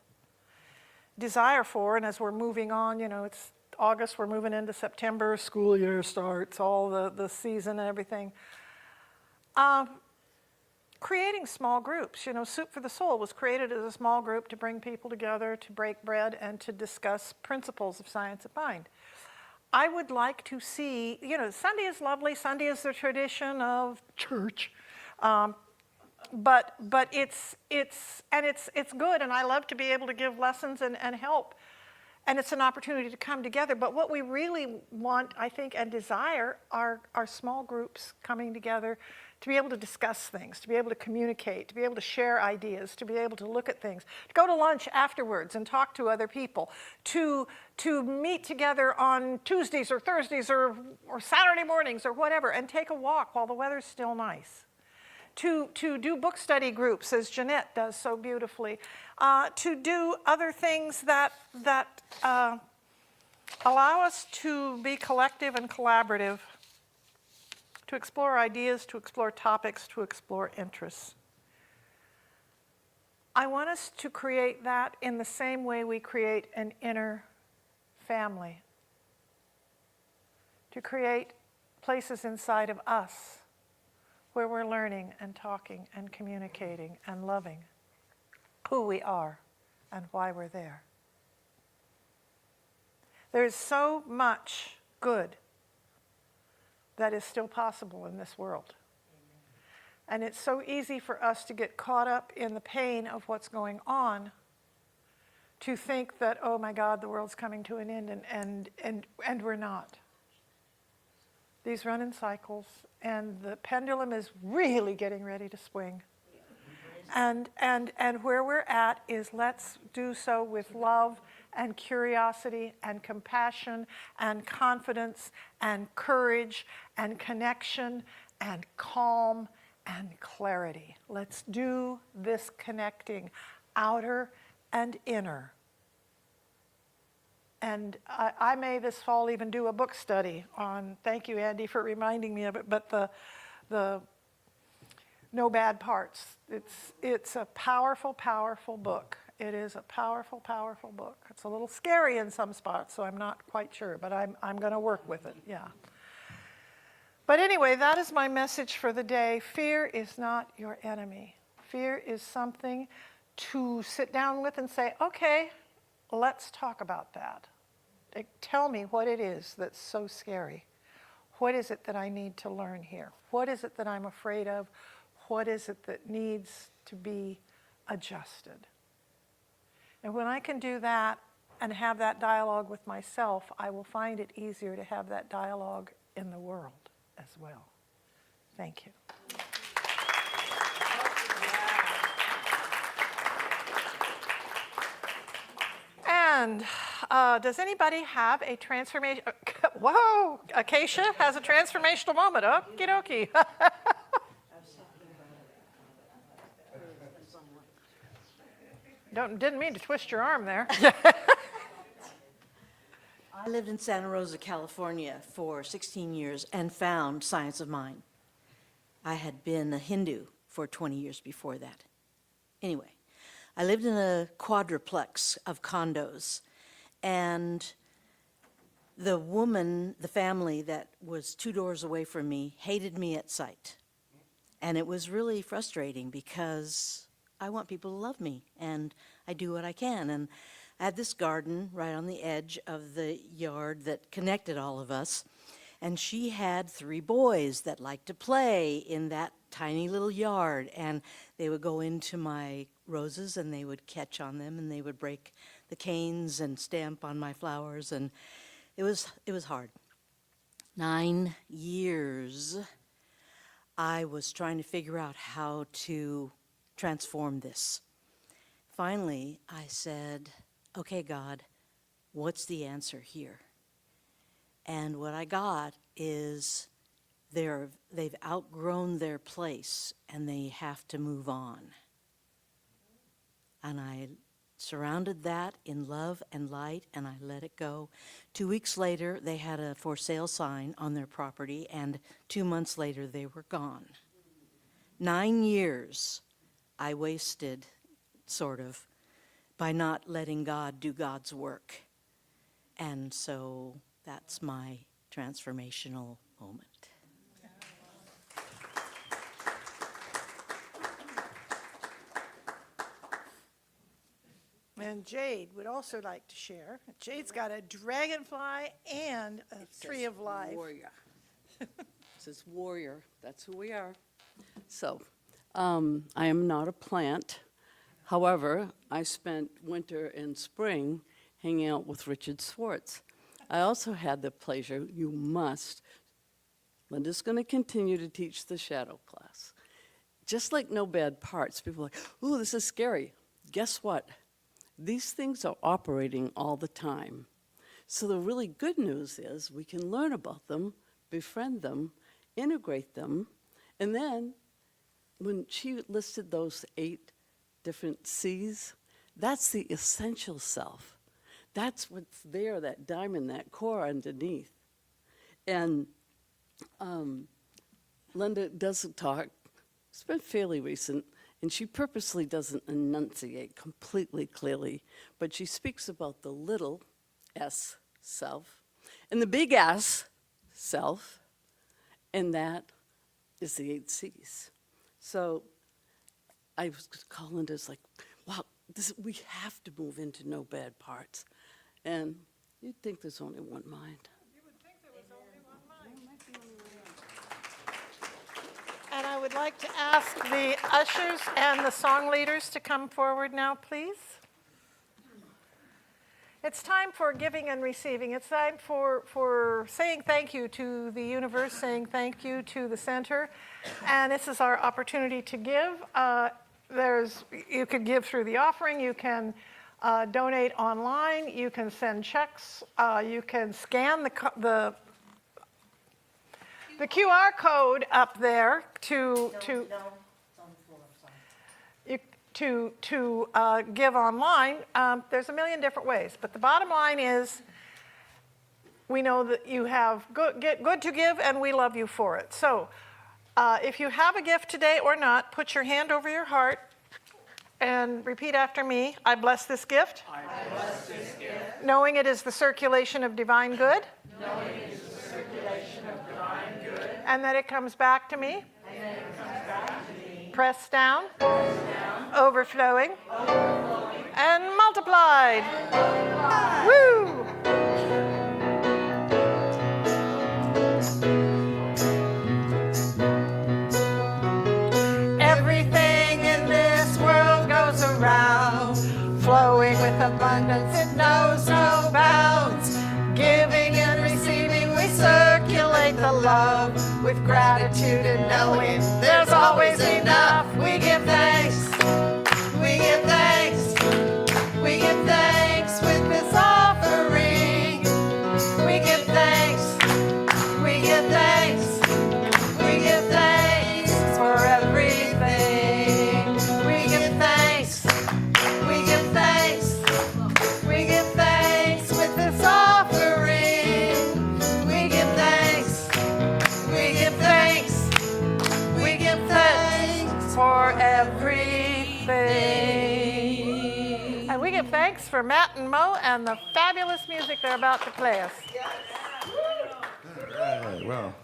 desire for, and as we're moving on, it's August, we're moving into September, school year starts, all the season and everything. Creating small groups. Soup for the Soul was created as a small group to bring people together, to break bread, and to discuss principles of science of mind. I would like to see, Sunday is lovely, Sunday is the tradition of church, but it's good, and I love to be able to give lessons and help, and it's an opportunity to come together. But what we really want, I think, and desire are small groups coming together to be able to discuss things, to be able to communicate, to be able to share ideas, to be able to look at things, to go to lunch afterwards and talk to other people, to meet together on Tuesdays or Thursdays or Saturday mornings or whatever, and take a walk while the weather's still nice. To do book study groups, as Jeanette does so beautifully, to do other things that allow us to be collective and collaborative, to explore ideas, to explore topics, to explore interests. I want us to create that in the same way we create an inner family, to create places inside of us where we're learning and talking and communicating and loving who we are and why we're there. There's so much good that is still possible in this world. And it's so easy for us to get caught up in the pain of what's going on, to think that, oh my God, the world's coming to an end, and we're not. These run in cycles, and the pendulum is really getting ready to swing. And where we're at is, let's do so with love and curiosity and compassion and confidence and courage and connection and calm and clarity. Let's do this connecting, outer and inner. And I may this fall even do a book study on, thank you, Andy, for reminding me of it, but the No Bad Parts. It's a powerful, powerful book. It is a powerful, powerful book. It's a little scary in some spots, so I'm not quite sure, but I'm going to work with it, yeah. But anyway, that is my message for the day. Fear is not your enemy. Fear is something to sit down with and say, okay, let's talk about that. Tell me what it is that's so scary. What is it that I need to learn here? What is it that I'm afraid of? What is it that needs to be adjusted? And when I can do that and have that dialogue with myself, I will find it easier to have that dialogue in the world as well. Thank you. And does anybody have a transformation? Whoa, Acacia has a transformational moment. Okie dokie. Didn't mean to twist your arm there. I lived in Santa Rosa, California for 16 years and found Science of Mind. I had been a Hindu for 20 years before that. Anyway, I lived in a quadruplex of condos, and the woman, the family that was 2 doors away from me, hated me at sight. And it was really frustrating because I want people to love me, and I do what I can. And I had this garden right on the edge of the yard that connected all of us, and she had 3 boys that liked to play in that tiny little yard, and they would go into my roses and they would catch on them and they would break the canes and stamp on my flowers, and it was hard. 9 years I was trying to figure out how to transform this. Finally, I said, okay, God, what's the answer here? And what I got is they've outgrown their place and they have to move on. And I surrounded that in love and light, and I let it go. 2 weeks later, they had a for sale sign on their property, and 2 months later, they were gone. 9 years I wasted, sort of, by not letting God do God's work. And so that's my transformational moment. And Jade would also like to share. Jade's got a dragonfly and a tree of life. Warrior. It says warrior. That's who we are. So, I am not a plant. However, I spent winter and spring hanging out with Richard Swartz. I also had the pleasure, Linda's going to continue to teach the shadow class. Just like No Bad Parts, people are like, ooh, this is scary. Guess what? These things are operating all the time. So the really good news is we can learn about them, befriend them, integrate them, and then when she listed those 8 different C's, that's the essential self. That's what's there, that diamond, that core underneath. And Linda doesn't talk. It's been fairly recent. And she purposely doesn't enunciate completely clearly, but she speaks about the little s, self, and the big S, self, and that is the 8 C's. So I was calling this like, wow, we have to move into No Bad Parts. And you'd think there's only one mind. You would think there was only one mind. And I would like to ask the ushers and the song leaders to come forward now, please. It's time for giving and receiving. It's time for saying thank you to the universe, saying thank you to the center. And this is our opportunity to give. You could give through the offering. You can donate online. You can send checks. You can scan the QR code up there to give online. There's a million different ways, but the bottom line is we know that you have good to give, and we love you for it. So if you have a gift today or not, put your hand over your heart and repeat after me. I bless this gift. I bless this gift. Knowing it is the circulation of divine good. Knowing it is the circulation of divine good. And that it comes back to me. And that it comes back to me. Pressed down. Overflowing. And multiplied. Woo! Everything in this world goes around, flowing with abundance, it knows no bounds. Giving and receiving, we circulate the love with gratitude and knowing there's always enough. We give thanks. We give thanks. We give thanks with this offering. We give thanks. We give thanks. We give thanks for everything. We give thanks. We give thanks. We give thanks with this offering. We give thanks. We give thanks. We give thanks for everything. And we give thanks for Matt and Mo and the fabulous music they're about to play us. All right, well,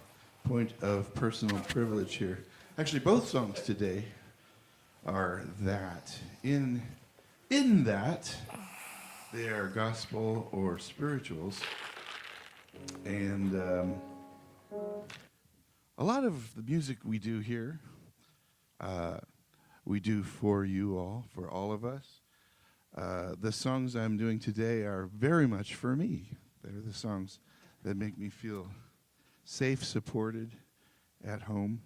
point of personal privilege here. Actually, both songs today are that. In that, they are gospel or spirituals. And a lot of the music we do here, we do for you all, for all of us. The songs I'm doing today are very much for me. They're the songs that make me feel safe, supported, at home.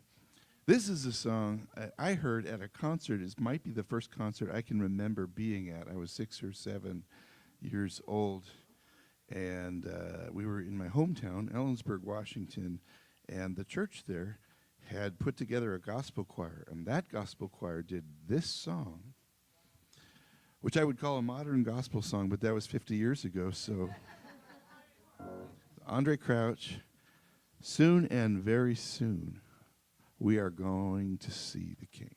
This is a song I heard at a concert. It might be the first concert I can remember being at. I was 6 or 7 years old, and we were in my hometown, Ellensburg, Washington, and the church there had put together a gospel choir, and that gospel choir did this song, which I would call a modern gospel song, but that was 50 years ago, so Andre Crouch, soon and very soon, we are going to see the King.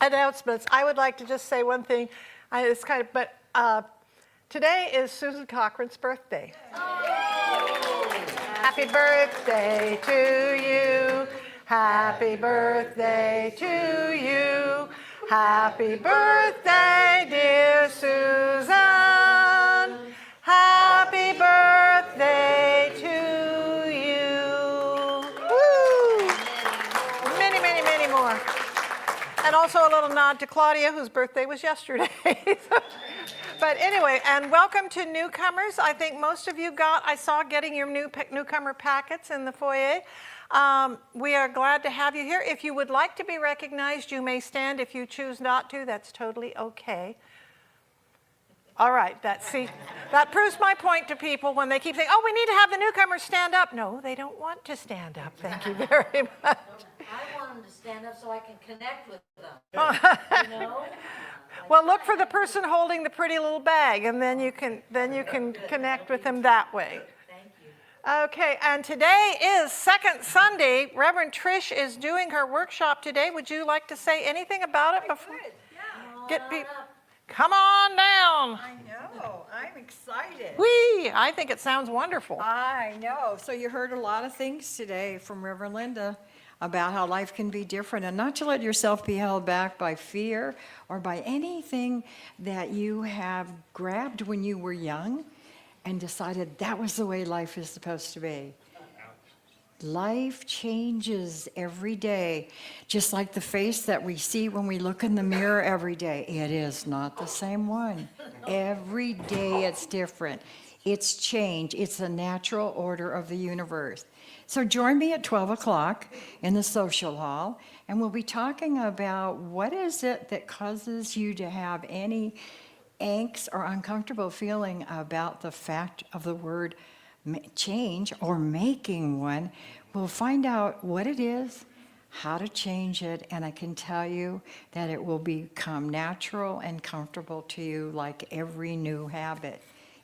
announcements. I would like to just say one thing. Today is Susan Cochran's birthday. Happy birthday to you. Happy birthday to you. Happy birthday, dear Susan. Happy birthday to you. Woo! Many, many, many more. And also a little nod to Claudia, whose birthday was yesterday. But anyway, and welcome to newcomers. I think most of you I saw getting your newcomer packets in the foyer. We are glad to have you here. If you would like to be recognized, you may stand. If you choose not to, that's totally okay. All right, that proves my point to people when they keep saying, oh, we need to have the newcomers stand up. No, they don't want to stand up. Thank you very much. I want them to stand up so I can connect with them. You know? Well, look for the person holding the pretty little bag, and then you can connect with them that way. Thank you. Okay, and today is second Sunday. Reverend Trish is doing her workshop today. Would you like to say anything about it before? Get people. Come on down. I know. I'm excited. Whee! I think it sounds wonderful. I know. So you heard a lot of things today from Reverend Linda about how life can be different, and not to let yourself be held back by fear or by anything that you have grabbed when you were young and decided that was the way life is supposed to be. Life changes every day, just like the face that we see when we look in the mirror every day. It is not the same one. Every day it's different. It's change. It's a natural order of the universe. So join me at 12 o'clock in the social hall, and we'll be talking about what is it that causes you to have any angst or uncomfortable feeling about the fact of the word change or making one. We'll find out what it is, how to change it, and I can tell you that it will become natural and comfortable to you like every new habit.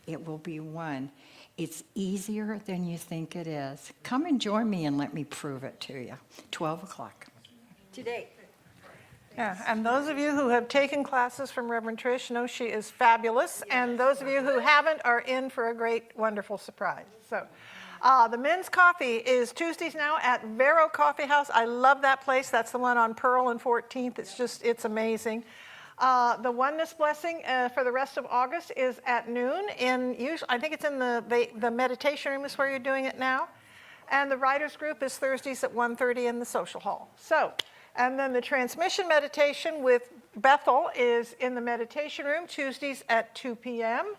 It will be one. It's easier than you think it is. Come and join me and let me prove it to you. 12 o'clock. Today. Yeah, and those of you who have taken classes from Reverend Trish know she is fabulous, and those of you who haven't are in for a great, wonderful surprise. So, the men's coffee is Tuesdays now at Vero Coffee House. I love that place. That's the one on Pearl and 14th. It's amazing. The Oneness Blessing for the rest of August is at noon I think it's in the meditation room is where you're doing it now. And the writers group is Thursdays at 1:30 in the social hall. So, and then the transmission meditation with Bethel is in the meditation room Tuesdays at 2 p.m.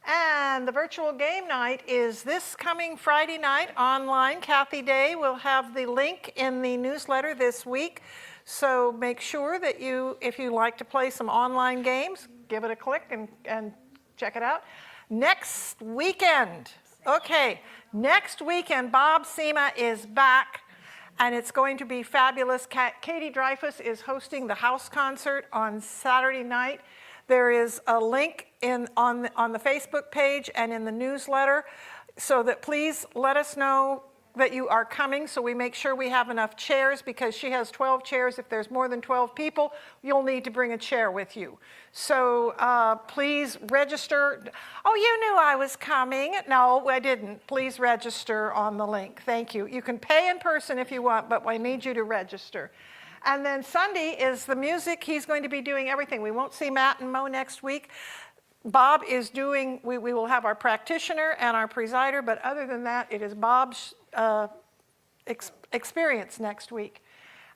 And the virtual game night is this coming Friday night online. Kathy Day will have the link in the newsletter this week. So make sure that if you like to play some online games, give it a click and check it out. Next weekend, Bob Sema is back, and it's going to be fabulous. Katie Dreyfus is hosting the house concert on Saturday night. There is a link on the Facebook page and in the newsletter, so that please let us know that you are coming, so we make sure we have enough chairs, because she has 12 chairs. If there's more than 12 people, you'll need to bring a chair with you. So please register. Oh, you knew I was coming. No, I didn't. Please register on the link. Thank you. You can pay in person if you want, but I need you to register. And then Sunday is the music. He's going to be doing everything. We won't see Matt and Mo next week. Bob is doing, we will have our practitioner and our presider, but other than that, it is Bob's experience next week.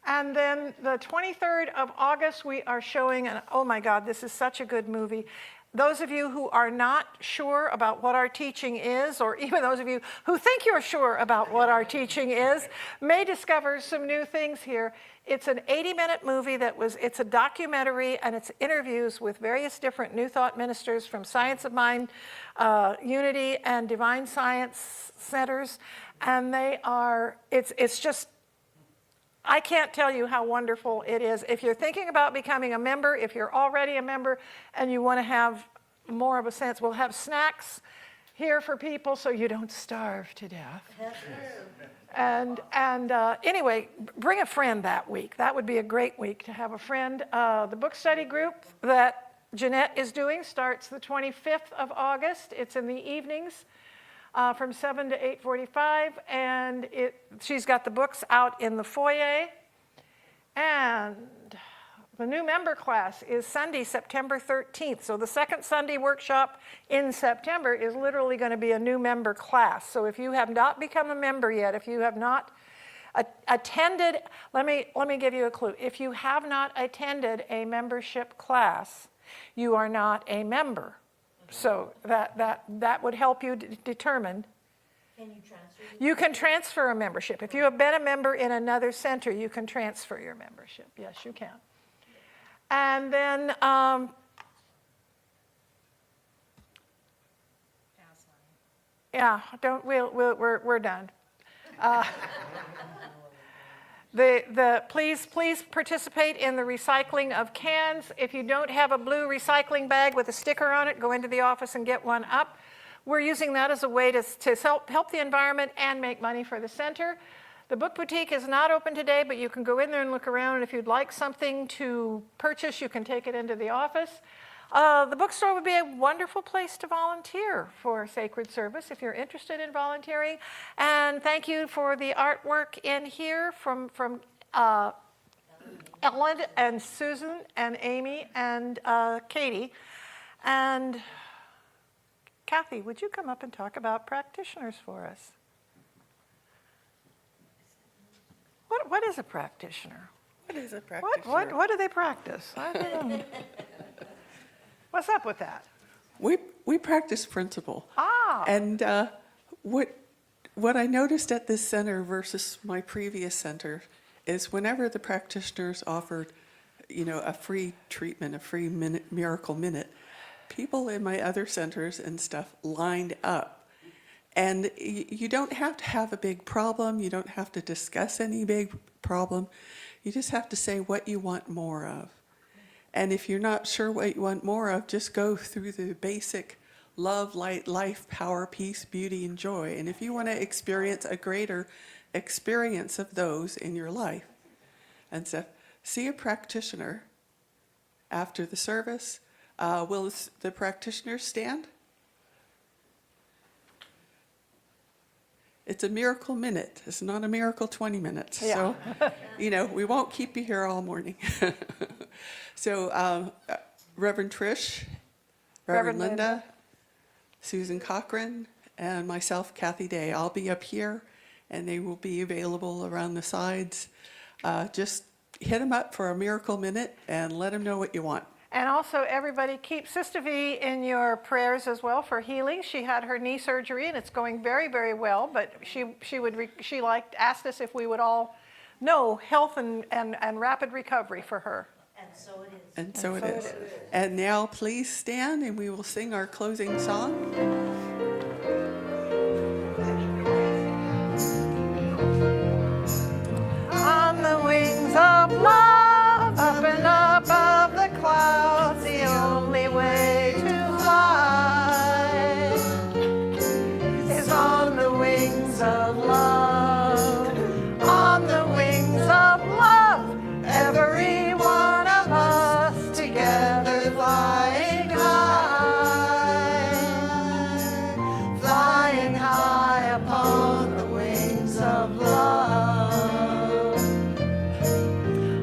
And then the 23rd of August, we are showing, oh my God, this is such a good movie. Those of you who are not sure about what our teaching is, or even those of you who think you're sure about what our teaching is, may discover some new things here. It's an 80-minute movie it's a documentary, and it's interviews with various different New Thought ministers from Science of Mind, Unity, and Divine Science centers. And it's just, I can't tell you how wonderful it is. If you're thinking about becoming a member, if you're already a member and you want to have more of a sense, we'll have snacks here for people so you don't starve to death. And anyway, bring a friend that week. That would be a great week to have a friend. The book study group that Jeanette is doing starts the 25th of August. It's in the evenings from 7 to 8:45, and she's got the books out in the foyer. And the new member class is Sunday, September 13th. So the second Sunday workshop in September is literally going to be a new member class. So if you have not become a member yet, if you have not attended, let me give you a clue. If you have not attended a membership class, you are not a member. So that would help you determine. Can you transfer? You can transfer a membership. If you have been a member in another center, you can transfer your membership. Yes, you can. And then yeah, we're done. Please participate in the recycling of cans. If you don't have a blue recycling bag with a sticker on it, go into the office and get one up. We're using that as a way to help the environment and make money for the center. The book boutique is not open today, but you can go in there and look around. And if you'd like something to purchase, you can take it into the office. The bookstore would be a wonderful place to volunteer for sacred service if you're interested in volunteering. And thank you for the artwork in here from Ellen and Susan and Amy and Katie. And Kathy, would you come up and talk about practitioners for us? What is a practitioner? What is a practitioner? What do they practice? I don't know. What's up with that? We practice principle. Ah. And what I noticed at this center versus my previous center is whenever the practitioners offered, a free treatment, a free miracle minute, people in my other centers and stuff lined up. And you don't have to have a big problem. You don't have to discuss any big problem. You just have to say what you want more of. And if you're not sure what you want more of, just go through the basic love, light, life, power, peace, beauty, and joy. And if you want to experience a greater experience of those in your life, and so see a practitioner after the service. Will the practitioners stand? It's a miracle minute. It's not a miracle 20 minutes. Yeah. So, we won't keep you here all morning. So, Reverend Trish, Reverend Linda, Susan Cochran, and myself, Kathy Day. I'll be up here, and they will be available around the sides. Just hit them up for a miracle minute and let them know what you want. And also, everybody keep Sister V in your prayers as well for healing. She had her knee surgery, and it's going very, very well. But she asked us if we would all know health and rapid recovery for her. And so it is. And so it is. And now please stand, and we will sing our closing song. On the wings of love, up and above the clouds, the only way to fly is on the wings of love. On the wings of love, every one of us together flying high, flying high upon the wings of love.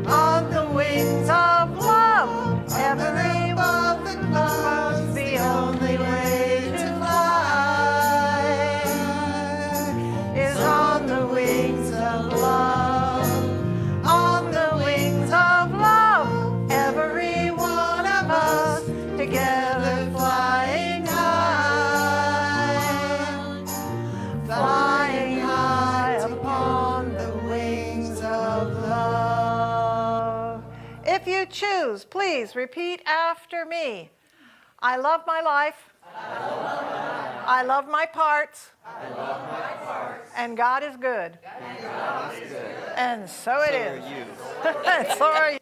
On the wings of love, every above the clouds, the only way to fly is on the wings of love. On the wings of love, every one of us together flying high, flying high upon the wings of love. If you choose, please repeat after me. I love my life. I love my parts. And God is good. And so it is. And so are you.